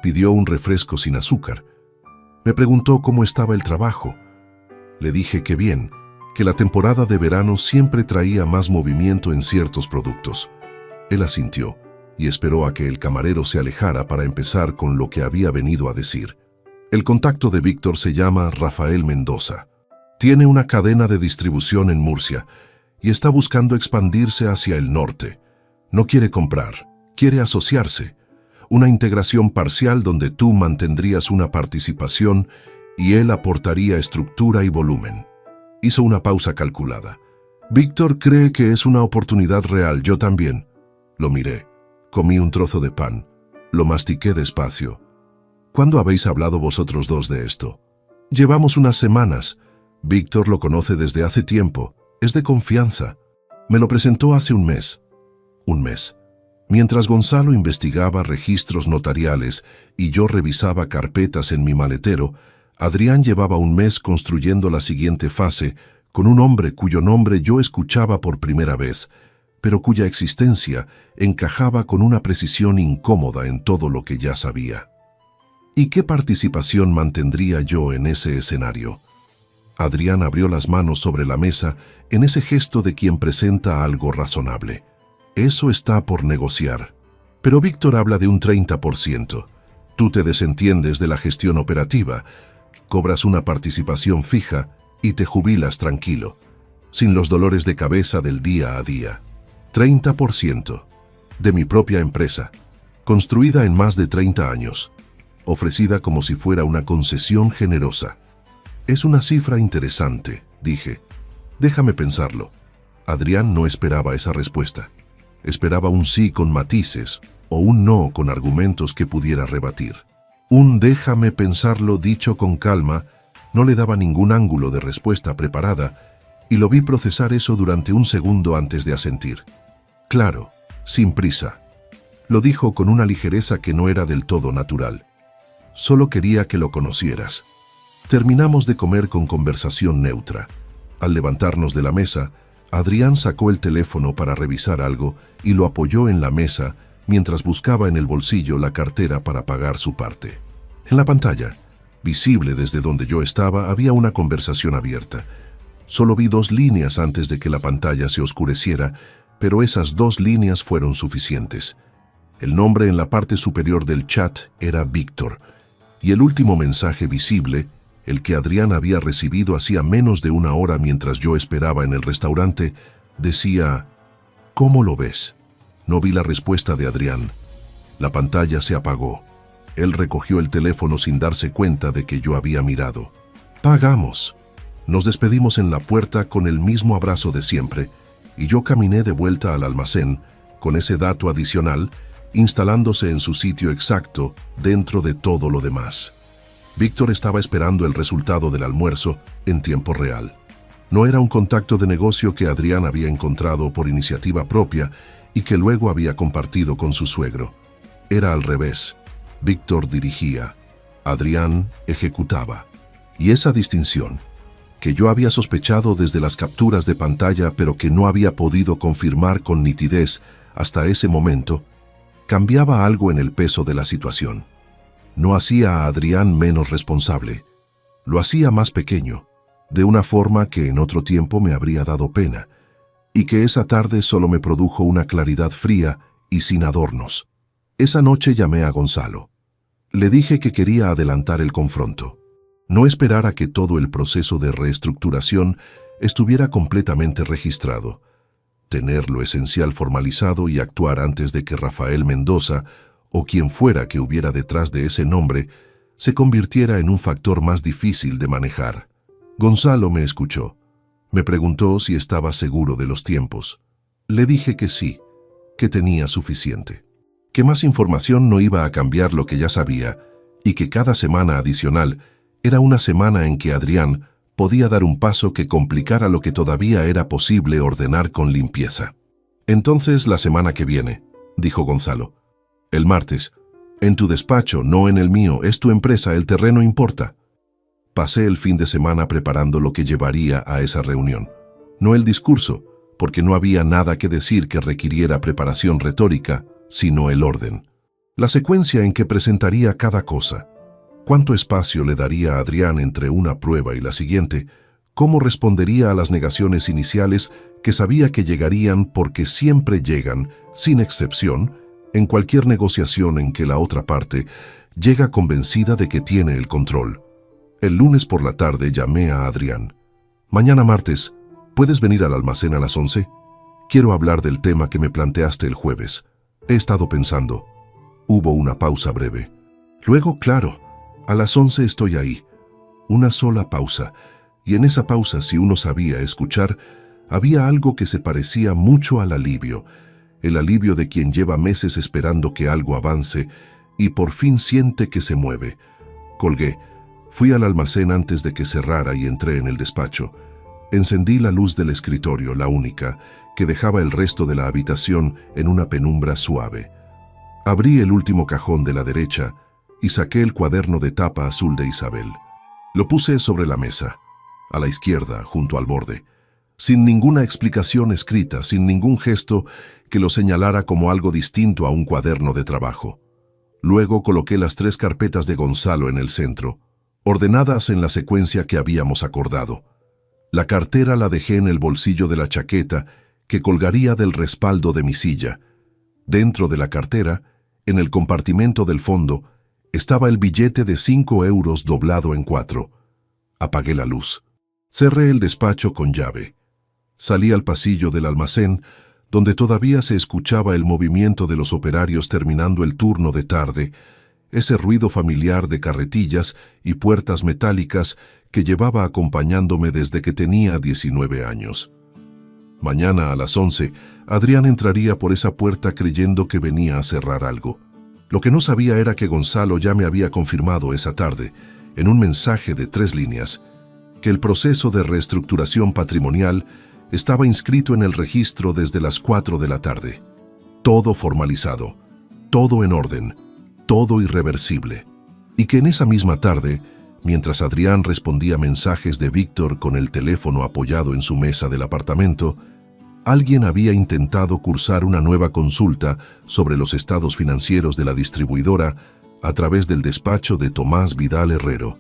Pidió un refresco sin azúcar. Me preguntó cómo estaba el trabajo. Le dije que bien, que la temporada de verano siempre traía más movimiento en ciertos productos. Él asintió y esperó a que el camarero se alejara para empezar con lo que había venido a decir. El contacto de Víctor se llama Rafael Mendoza. Tiene una cadena de distribución en Murcia y está buscando expandirse hacia el norte. No quiere comprar, quiere asociarse. Una integración parcial donde tú mantendrías una participación y él aportaría estructura y volumen. Hizo una pausa calculada. Víctor cree que es una oportunidad real, yo también. Lo miré. Comí un trozo de pan. Lo mastiqué despacio. ¿Cuándo habéis hablado vosotros dos de esto? Llevamos unas semanas. Víctor lo conoce desde hace tiempo. Es de confianza. Me lo presentó hace un mes. Un mes. Mientras Gonzalo investigaba registros notariales y yo revisaba carpetas en mi maletero, Adrián llevaba un mes construyendo la siguiente fase con un hombre cuyo nombre yo escuchaba por primera vez, pero cuya existencia encajaba con una precisión incómoda en todo lo que ya sabía. ¿Y qué participación mantendría yo en ese escenario? Adrián abrió las manos sobre la mesa en ese gesto de quien presenta algo razonable. Eso está por negociar. Pero Víctor habla de un 30%. Tú te desentiendes de la gestión operativa, cobras una participación fija y te jubilas tranquilo, sin los dolores de cabeza del día a día. 30% de mi propia empresa, construida en más de 30 años, ofrecida como si fuera una concesión generosa. Es una cifra interesante, dije. Déjame pensarlo. Adrián no esperaba esa respuesta. Esperaba un sí con matices o un no con argumentos que pudiera rebatir. Un déjame pensarlo dicho con calma no le daba ningún ángulo de respuesta preparada y lo vi procesar eso durante un segundo antes de asentir. Claro, sin prisa. Lo dijo con una ligereza que no era del todo natural. Solo quería que lo conocieras. Terminamos de comer con conversación neutra. Al levantarnos de la mesa, Adrián sacó el teléfono para revisar algo y lo apoyó en la mesa mientras buscaba en el bolsillo la cartera para pagar su parte. En la pantalla, visible desde donde yo estaba, había una conversación abierta. Solo vi 2 líneas antes de que la pantalla se oscureciera, pero esas 2 líneas fueron suficientes. El nombre en la parte superior del chat era Víctor, y el último mensaje visible, el que Adrián había recibido hacía menos de 1 hora mientras yo esperaba en el restaurante, decía: ¿Cómo lo ves? No vi la respuesta de Adrián. La pantalla se apagó. Él recogió el teléfono sin darse cuenta de que yo había mirado. Pagamos. Nos despedimos en la puerta con el mismo abrazo de siempre y yo caminé de vuelta al almacén con ese dato adicional instalándose en su sitio exacto dentro de todo lo demás. Víctor estaba esperando el resultado del almuerzo en tiempo real. No era un contacto de negocio que Adrián había encontrado por iniciativa propia y que luego había compartido con su suegro. Era al revés. Víctor dirigía, Adrián ejecutaba. Y esa distinción, que yo había sospechado desde las capturas de pantalla pero que no había podido confirmar con nitidez hasta ese momento, cambiaba algo en el peso de la situación. No hacía a Adrián menos responsable, lo hacía más pequeño, de una forma que en otro tiempo me habría dado pena, y que esa tarde solo me produjo una claridad fría y sin adornos. Esa noche llamé a Gonzalo. Le dije que quería adelantar el confronto, no esperar a que todo el proceso de reestructuración estuviera completamente registrado, tener lo esencial formalizado y actuar antes de que Rafael Mendoza, o quien fuera que hubiera detrás de ese nombre, se convirtiera en un factor más difícil de manejar. Gonzalo me escuchó. Me preguntó si estaba seguro de los tiempos. Le dije que sí, que tenía suficiente, que más información no iba a cambiar lo que ya sabía y que cada semana adicional era una semana en que Adrián podía dar un paso que complicara lo que todavía era posible ordenar con limpieza. Entonces la semana que viene, dijo Gonzalo. El martes. En tu despacho, no en el mío, es tu empresa, el terreno importa. Pasé el fin de semana preparando lo que llevaría a esa reunión. No el discurso, porque no había nada que decir que requiriera preparación retórica, sino el orden. La secuencia en que presentaría cada cosa. ¿Cuánto espacio le daría a Adrián entre una prueba y la siguiente? ¿Cómo respondería a las negaciones iniciales que sabía que llegarían porque siempre llegan, sin excepción, en cualquier negociación en que la otra parte llega convencida de que tiene el control? El lunes por la tarde llamé a Adrián. Mañana martes, ¿puedes venir al almacén a las 11? Quiero hablar del tema que me planteaste el jueves. He estado pensando. Hubo una pausa breve. Luego, claro, a las 11 estoy ahí. Una sola pausa. Y en esa pausa, si uno sabía escuchar, había algo que se parecía mucho al alivio. El alivio de quien lleva meses esperando que algo avance y por fin siente que se mueve. Colgué. Fui al almacén antes de que cerrara y entré en el despacho. Encendí la luz del escritorio, la única, que dejaba el resto de la habitación en una penumbra suave. Abrí el último cajón de la derecha y saqué el cuaderno de tapa azul de Isabel. Lo puse sobre la mesa, a la izquierda, junto al borde, sin ninguna explicación escrita, sin ningún gesto que lo señalara como algo distinto a un cuaderno de trabajo. Luego coloqué las 3 carpetas de Gonzalo en el centro, ordenadas en la secuencia que habíamos acordado. La cartera la dejé en el bolsillo de la chaqueta que colgaría del respaldo de mi silla. Dentro de la cartera, en el compartimento del fondo, estaba el billete de 5 euros doblado en 4. Apagué la luz. Cerré el despacho con llave. Salí al pasillo del almacén, donde todavía se escuchaba el movimiento de los operarios terminando el turno de tarde, ese ruido familiar de carretillas y puertas metálicas que llevaba acompañándome desde que tenía 19 años. Mañana a las 11, Adrián entraría por esa puerta creyendo que venía a cerrar algo. Lo que no sabía era que Gonzalo ya me había confirmado esa tarde, en un mensaje de 3 líneas, que el proceso de reestructuración patrimonial estaba inscrito en el registro desde las 4 de la tarde. Todo formalizado, todo en orden, todo irreversible. Y que en esa misma tarde, mientras Adrián respondía mensajes de Víctor con el teléfono apoyado en su mesa del apartamento, alguien había intentado cursar una nueva consulta sobre los estados financieros de la distribuidora a través del despacho de Tomás Vidal Herrero.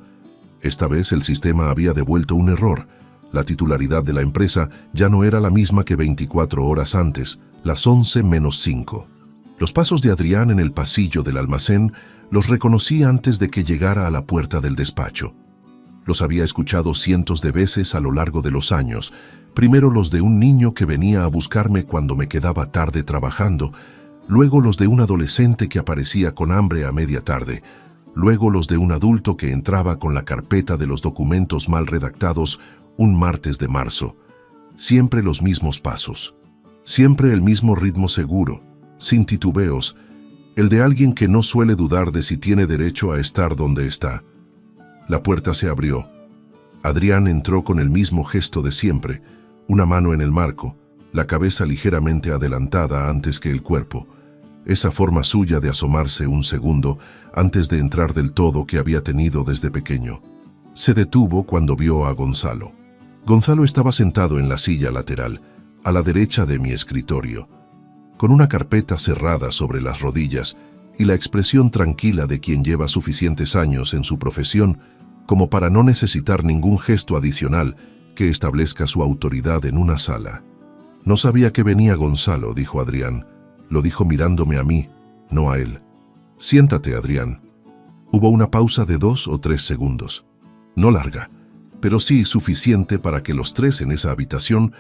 Esta vez el sistema había devuelto un error. La titularidad de la empresa ya no era la misma que 24 horas antes, las 11:05. Los pasos de Adrián en el pasillo del almacén los reconocí antes de que llegara a la puerta del despacho. Los había escuchado cientos de veces a lo largo de los años, primero los de un niño que venía a buscarme cuando me quedaba tarde trabajando, luego los de un adolescente que aparecía con hambre a media tarde, luego los de un adulto que entraba con la carpeta de los documentos mal redactados un martes de marzo. Siempre los mismos pasos. Siempre el mismo ritmo seguro, sin titubeos, el de alguien que no suele dudar de si tiene derecho a estar donde está. La puerta se abrió. Adrián entró con el mismo gesto de siempre, una mano en el marco, la cabeza ligeramente adelantada antes que el cuerpo, esa forma suya de asomarse un segundo antes de entrar del todo que había tenido desde pequeño. Se detuvo cuando vio a Gonzalo. Gonzalo estaba sentado en la silla lateral, a la derecha de mi escritorio, con una carpeta cerrada sobre las rodillas y la expresión tranquila de quien lleva suficientes años en su profesión como para no necesitar ningún gesto adicional que establezca su autoridad en una sala. «No sabía que venía Gonzalo», dijo Adrián. Lo dijo mirándome a mí, no a él. «Siéntate, Adrián». Hubo una pausa de 2 o 3 segundos. No larga, pero sí suficiente para que los tres en esa habitación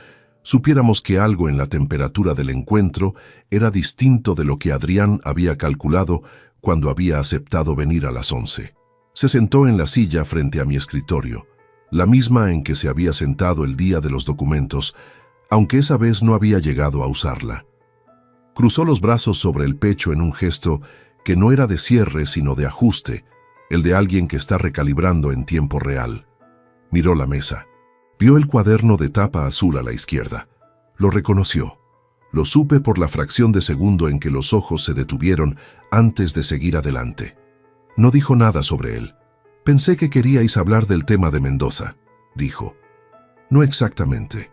supiéramos que algo en la temperatura del encuentro era distinto de lo que Adrián había calculado cuando había aceptado venir a las 11. Se sentó en la silla frente a mi escritorio, la misma en que se había sentado el día de los documentos, aunque esa vez no había llegado a usarla. Cruzó los brazos sobre el pecho en un gesto que no era de cierre sino de ajuste, el de alguien que está recalibrando en tiempo real. Miró la mesa. Vio el cuaderno de tapa azul a la izquierda. Lo reconoció. Lo supe por la fracción de segundo en que los ojos se detuvieron antes de seguir adelante. No dijo nada sobre él. «Pensé que queríais hablar del tema de Mendoza», dijo. «No exactamente».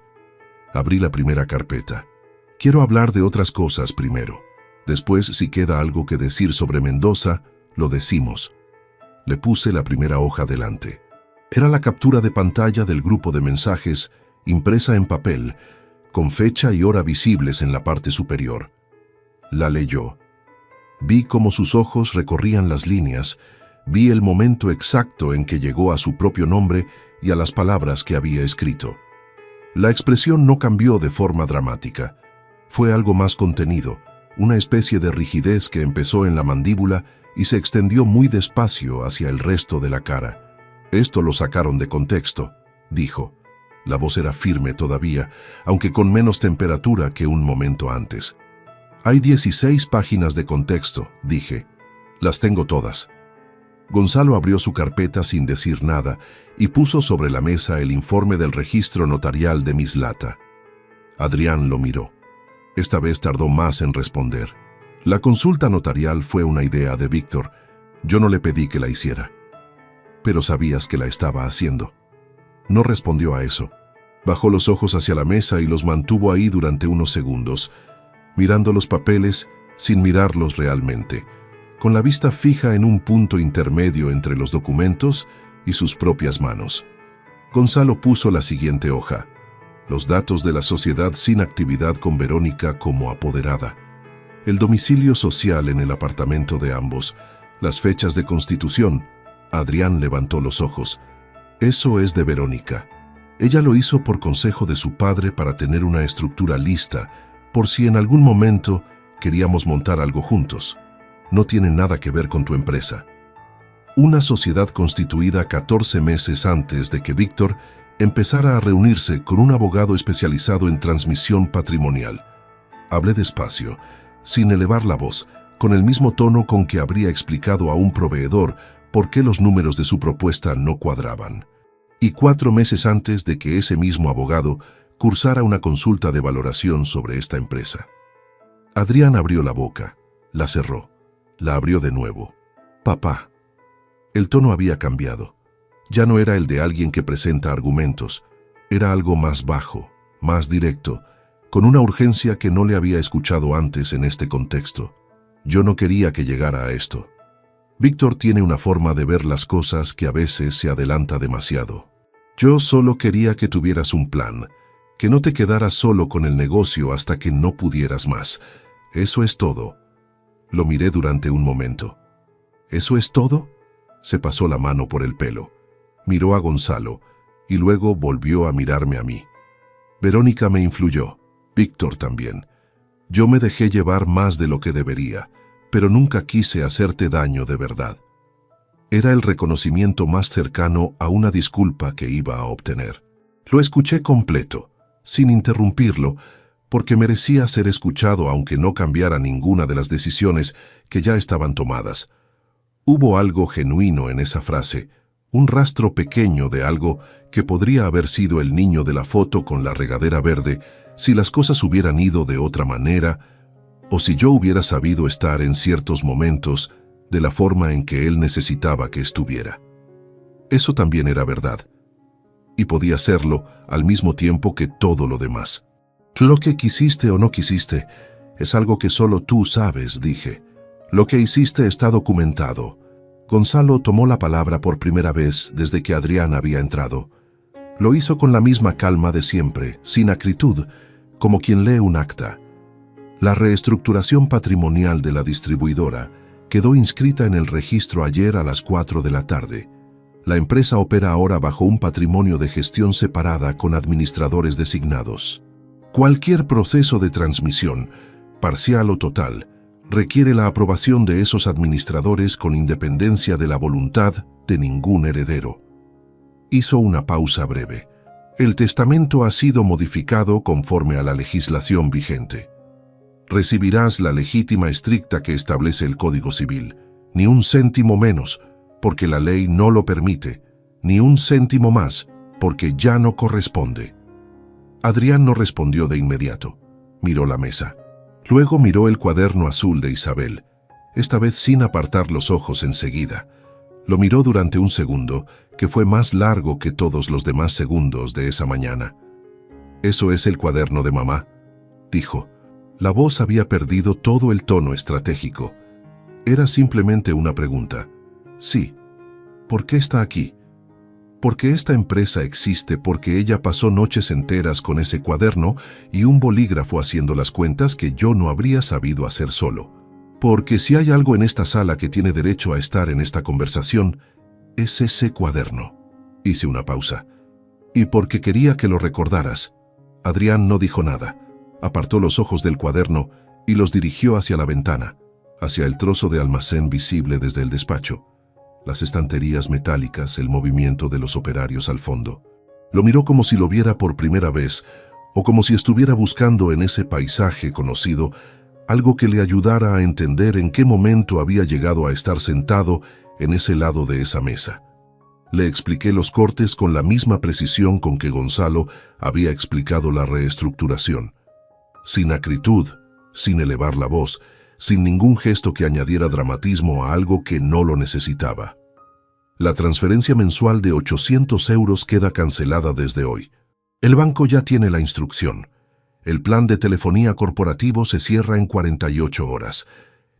Abrí la primera carpeta. «Quiero hablar de otras cosas primero. Después, si queda algo que decir sobre Mendoza, lo decimos». Le puse la primera hoja delante. Era la captura de pantalla del grupo de mensajes, impresa en papel, con fecha y hora visibles en la parte superior. La leyó. Vi cómo sus ojos recorrían las líneas, vi el momento exacto en que llegó a su propio nombre y a las palabras que había escrito. La expresión no cambió de forma dramática. Fue algo más contenido, una especie de rigidez que empezó en la mandíbula y se extendió muy despacio hacia el resto de la cara. «Esto lo sacaron de contexto», dijo. La voz era firme todavía, aunque con menos temperatura que un momento antes. «Hay 16 páginas de contexto», dije. «Las tengo todas». Gonzalo abrió su carpeta sin decir nada y puso sobre la mesa el informe del registro notarial de Mislata. Adrián lo miró. Esta vez tardó más en responder. La consulta notarial fue una idea de Víctor. Yo no le pedí que la hiciera. «Pero sabías que la estaba haciendo». No respondió a eso. Bajó los ojos hacia la mesa y los mantuvo ahí durante unos segundos, mirando los papeles sin mirarlos realmente, con la vista fija en un punto intermedio entre los documentos y sus propias manos. Gonzalo puso la siguiente hoja: los datos de la sociedad sin actividad con Verónica como apoderada, el domicilio social en el apartamento de ambos, las fechas de constitución. Adrián levantó los ojos. «Eso es de Verónica. Ella lo hizo por consejo de su padre para tener una estructura lista, por si en algún momento queríamos montar algo juntos. No tiene nada que ver con tu empresa». Una sociedad constituida 14 meses antes de que Víctor empezara a reunirse con un abogado especializado en transmisión patrimonial. Hablé despacio, sin elevar la voz, con el mismo tono con que habría explicado a un proveedor por qué los números de su propuesta no cuadraban. Y 4 meses antes de que ese mismo abogado cursara una consulta de valoración sobre esta empresa. Adrián abrió la boca, la cerró, la abrió de nuevo. «Papá». El tono había cambiado. Ya no era el de alguien que presenta argumentos. Era algo más bajo, más directo, con una urgencia que no le había escuchado antes en este contexto. Yo no quería que llegara a esto. Víctor tiene una forma de ver las cosas que a veces se adelanta demasiado. Yo solo quería que tuvieras un plan, que no te quedaras solo con el negocio hasta que no pudieras más. Eso es todo. Lo miré durante un momento. ¿Eso es todo? Se pasó la mano por el pelo. Miró a Gonzalo y luego volvió a mirarme a mí. Verónica me influyó, Víctor también. Yo me dejé llevar más de lo que debería, pero nunca quise hacerte daño de verdad. Era el reconocimiento más cercano a una disculpa que iba a obtener. Lo escuché completo, sin interrumpirlo, porque merecía ser escuchado aunque no cambiara ninguna de las decisiones que ya estaban tomadas. Hubo algo genuino en esa frase, un rastro pequeño de algo que podría haber sido el niño de la foto con la regadera verde si las cosas hubieran ido de otra manera o si yo hubiera sabido estar en ciertos momentos de la forma en que él necesitaba que estuviera. Eso también era verdad, y podía serlo al mismo tiempo que todo lo demás. Lo que quisiste o no quisiste es algo que solo tú sabes, dije. Lo que hiciste está documentado. Gonzalo tomó la palabra por primera vez desde que Adrián había entrado. Lo hizo con la misma calma de siempre, sin acritud, como quien lee un acta. La reestructuración patrimonial de la distribuidora quedó inscrita en el registro ayer a las 4 de la tarde. La empresa opera ahora bajo un patrimonio de gestión separada con administradores designados. Cualquier proceso de transmisión, parcial o total, requiere la aprobación de esos administradores con independencia de la voluntad de ningún heredero. Hizo una pausa breve. El testamento ha sido modificado conforme a la legislación vigente. Recibirás la legítima estricta que establece el Código Civil, ni un céntimo menos, porque la ley no lo permite, ni un céntimo más, porque ya no corresponde. Adrián no respondió de inmediato. Miró la mesa. Luego miró el cuaderno azul de Isabel, esta vez sin apartar los ojos enseguida. Lo miró durante un segundo, que fue más largo que todos los demás segundos de esa mañana. «¿Eso es el cuaderno de mamá?», dijo. La voz había perdido todo el tono estratégico. Era simplemente una pregunta. «Sí». «¿Por qué está aquí?». «Porque esta empresa existe porque ella pasó noches enteras con ese cuaderno y un bolígrafo haciendo las cuentas que yo no habría sabido hacer solo. Porque si hay algo en esta sala que tiene derecho a estar en esta conversación, es ese cuaderno». Hice una pausa. «Y porque quería que lo recordaras». Adrián no dijo nada. Apartó los ojos del cuaderno y los dirigió hacia la ventana, hacia el trozo de almacén visible desde el despacho. Las estanterías metálicas, el movimiento de los operarios al fondo. Lo miró como si lo viera por primera vez, o como si estuviera buscando en ese paisaje conocido algo que le ayudara a entender en qué momento había llegado a estar sentado en ese lado de esa mesa. Le expliqué los cortes con la misma precisión con que Gonzalo había explicado la reestructuración. Sin acritud, sin elevar la voz, sin ningún gesto que añadiera dramatismo a algo que no lo necesitaba. La transferencia mensual de 800 euros queda cancelada desde hoy. El banco ya tiene la instrucción. El plan de telefonía corporativo se cierra en 48 horas.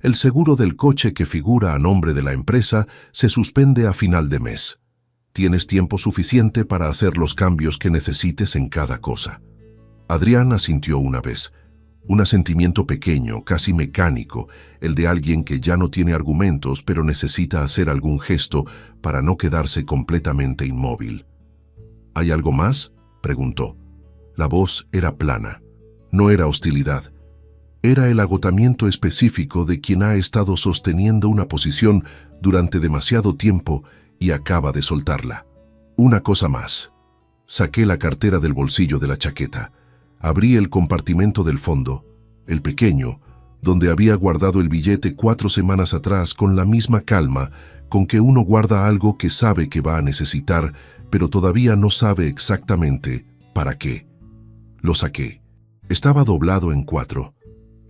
El seguro del coche que figura a nombre de la empresa se suspende a final de mes. Tienes tiempo suficiente para hacer los cambios que necesites en cada cosa. Adrián asintió una vez. Un asentimiento pequeño, casi mecánico, el de alguien que ya no tiene argumentos pero necesita hacer algún gesto para no quedarse completamente inmóvil. ¿Hay algo más?, preguntó. La voz era plana. No era hostilidad. Era el agotamiento específico de quien ha estado sosteniendo una posición durante demasiado tiempo y acaba de soltarla. Una cosa más. Saqué la cartera del bolsillo de la chaqueta. Abrí el compartimento del fondo, el pequeño, donde había guardado el billete 4 semanas atrás con la misma calma con que uno guarda algo que sabe que va a necesitar, pero todavía no sabe exactamente para qué. Lo saqué. Estaba doblado en 4,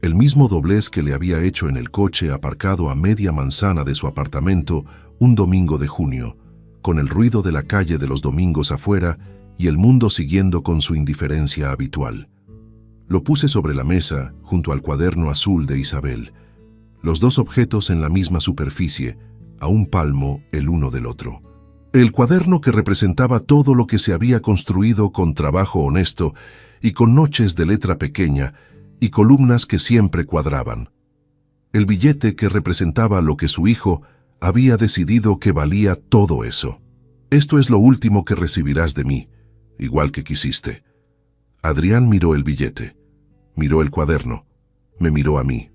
el mismo doblez que le había hecho en el coche aparcado a media manzana de su apartamento un domingo de junio, con el ruido de la calle de los domingos afuera y el mundo siguiendo con su indiferencia habitual. Lo puse sobre la mesa, junto al cuaderno azul de Isabel, los dos objetos en la misma superficie, a un palmo el uno del otro. El cuaderno que representaba todo lo que se había construido con trabajo honesto y con noches de letra pequeña y columnas que siempre cuadraban. El billete que representaba lo que su hijo había decidido que valía todo eso. Esto es lo último que recibirás de mí, igual que quisiste. Adrián miró el billete, miró el cuaderno, me miró a mí.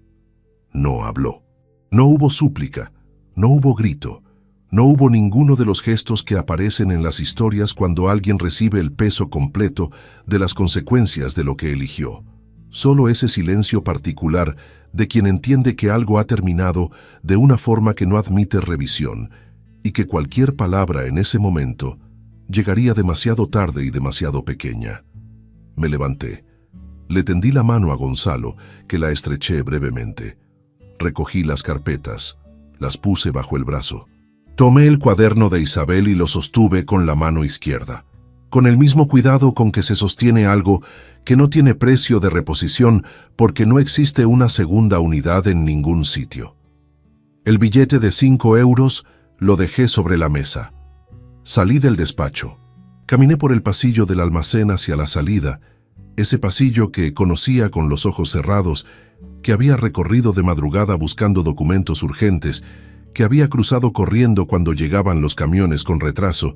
No habló. No hubo súplica, no hubo grito, no hubo ninguno de los gestos que aparecen en las historias cuando alguien recibe el peso completo de las consecuencias de lo que eligió. Solo ese silencio particular de quien entiende que algo ha terminado de una forma que no admite revisión y que cualquier palabra en ese momento llegaría demasiado tarde y demasiado pequeña. Me levanté. Le tendí la mano a Gonzalo, que la estreché brevemente. Recogí las carpetas, las puse bajo el brazo. Tomé el cuaderno de Isabel y lo sostuve con la mano izquierda, con el mismo cuidado con que se sostiene algo que no tiene precio de reposición porque no existe una segunda unidad en ningún sitio. El billete de 5 euros lo dejé sobre la mesa. Salí del despacho. Caminé por el pasillo del almacén hacia la salida, ese pasillo que conocía con los ojos cerrados, que había recorrido de madrugada buscando documentos urgentes, que había cruzado corriendo cuando llegaban los camiones con retraso,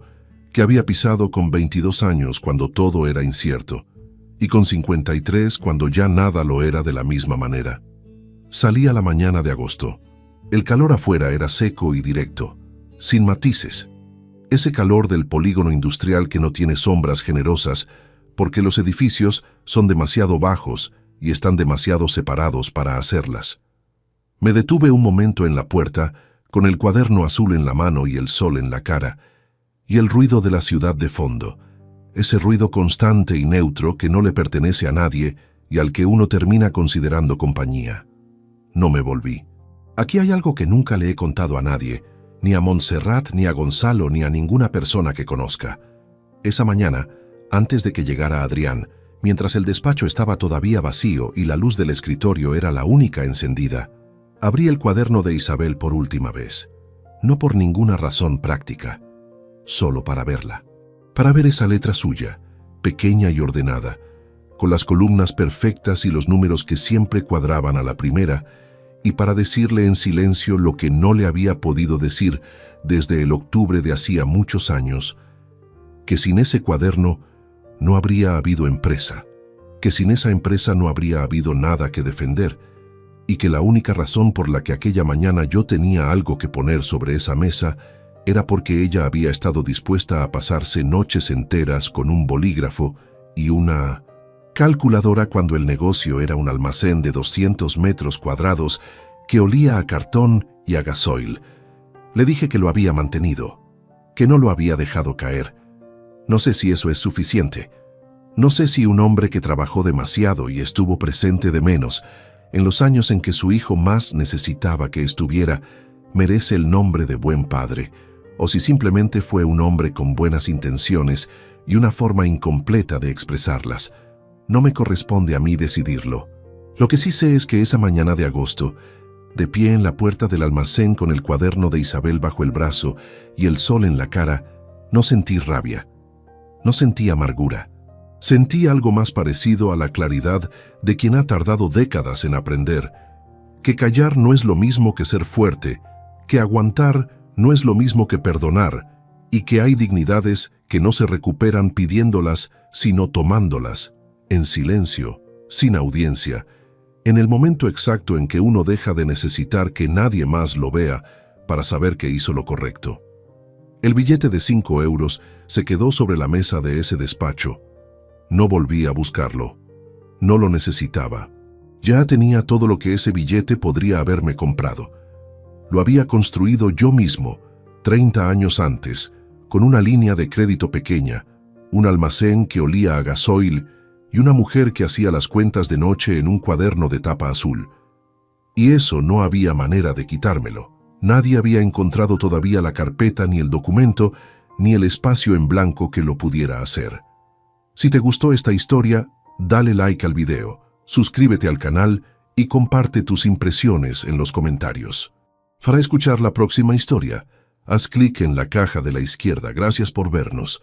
que había pisado con 22 años cuando todo era incierto, y con 53 cuando ya nada lo era de la misma manera. Salí a la mañana de agosto. El calor afuera era seco y directo, sin matices. Ese calor del polígono industrial que no tiene sombras generosas, porque los edificios son demasiado bajos y están demasiado separados para hacerlas. Me detuve un momento en la puerta, con el cuaderno azul en la mano y el sol en la cara, y el ruido de la ciudad de fondo, ese ruido constante y neutro que no le pertenece a nadie y al que uno termina considerando compañía. No me volví. Aquí hay algo que nunca le he contado a nadie, ni a Montserrat, ni a Gonzalo, ni a ninguna persona que conozca. Esa mañana, antes de que llegara Adrián, mientras el despacho estaba todavía vacío y la luz del escritorio era la única encendida, abrí el cuaderno de Isabel por última vez. No por ninguna razón práctica, solo para verla. Para ver esa letra suya, pequeña y ordenada, con las columnas perfectas y los números que siempre cuadraban a la primera, y para decirle en silencio lo que no le había podido decir desde el octubre de hacía muchos años, que sin ese cuaderno no habría habido empresa, que sin esa empresa no habría habido nada que defender, y que la única razón por la que aquella mañana yo tenía algo que poner sobre esa mesa era porque ella había estado dispuesta a pasarse noches enteras con un bolígrafo y una calculadora cuando el negocio era un almacén de 200 metros cuadrados que olía a cartón y a gasoil. Le dije que lo había mantenido, que no lo había dejado caer. No sé si eso es suficiente. No sé si un hombre que trabajó demasiado y estuvo presente de menos, en los años en que su hijo más necesitaba que estuviera, merece el nombre de buen padre, o si simplemente fue un hombre con buenas intenciones y una forma incompleta de expresarlas. No me corresponde a mí decidirlo. Lo que sí sé es que esa mañana de agosto, de pie en la puerta del almacén con el cuaderno de Isabel bajo el brazo y el sol en la cara, no sentí rabia, no sentí amargura. Sentí algo más parecido a la claridad de quien ha tardado décadas en aprender que callar no es lo mismo que ser fuerte, que aguantar no es lo mismo que perdonar, y que hay dignidades que no se recuperan pidiéndolas, sino tomándolas, en silencio, sin audiencia, en el momento exacto en que uno deja de necesitar que nadie más lo vea para saber que hizo lo correcto. El billete de 5 euros se quedó sobre la mesa de ese despacho. No volví a buscarlo. No lo necesitaba. Ya tenía todo lo que ese billete podría haberme comprado. Lo había construido yo mismo, 30 años antes, con una línea de crédito pequeña, un almacén que olía a gasoil y una mujer que hacía las cuentas de noche en un cuaderno de tapa azul. Y eso no había manera de quitármelo. Nadie había encontrado todavía la carpeta, ni el documento, ni el espacio en blanco que lo pudiera hacer. Si te gustó esta historia, dale like al video, suscríbete al canal y comparte tus impresiones en los comentarios. Para escuchar la próxima historia, haz clic en la caja de la izquierda. Gracias por vernos.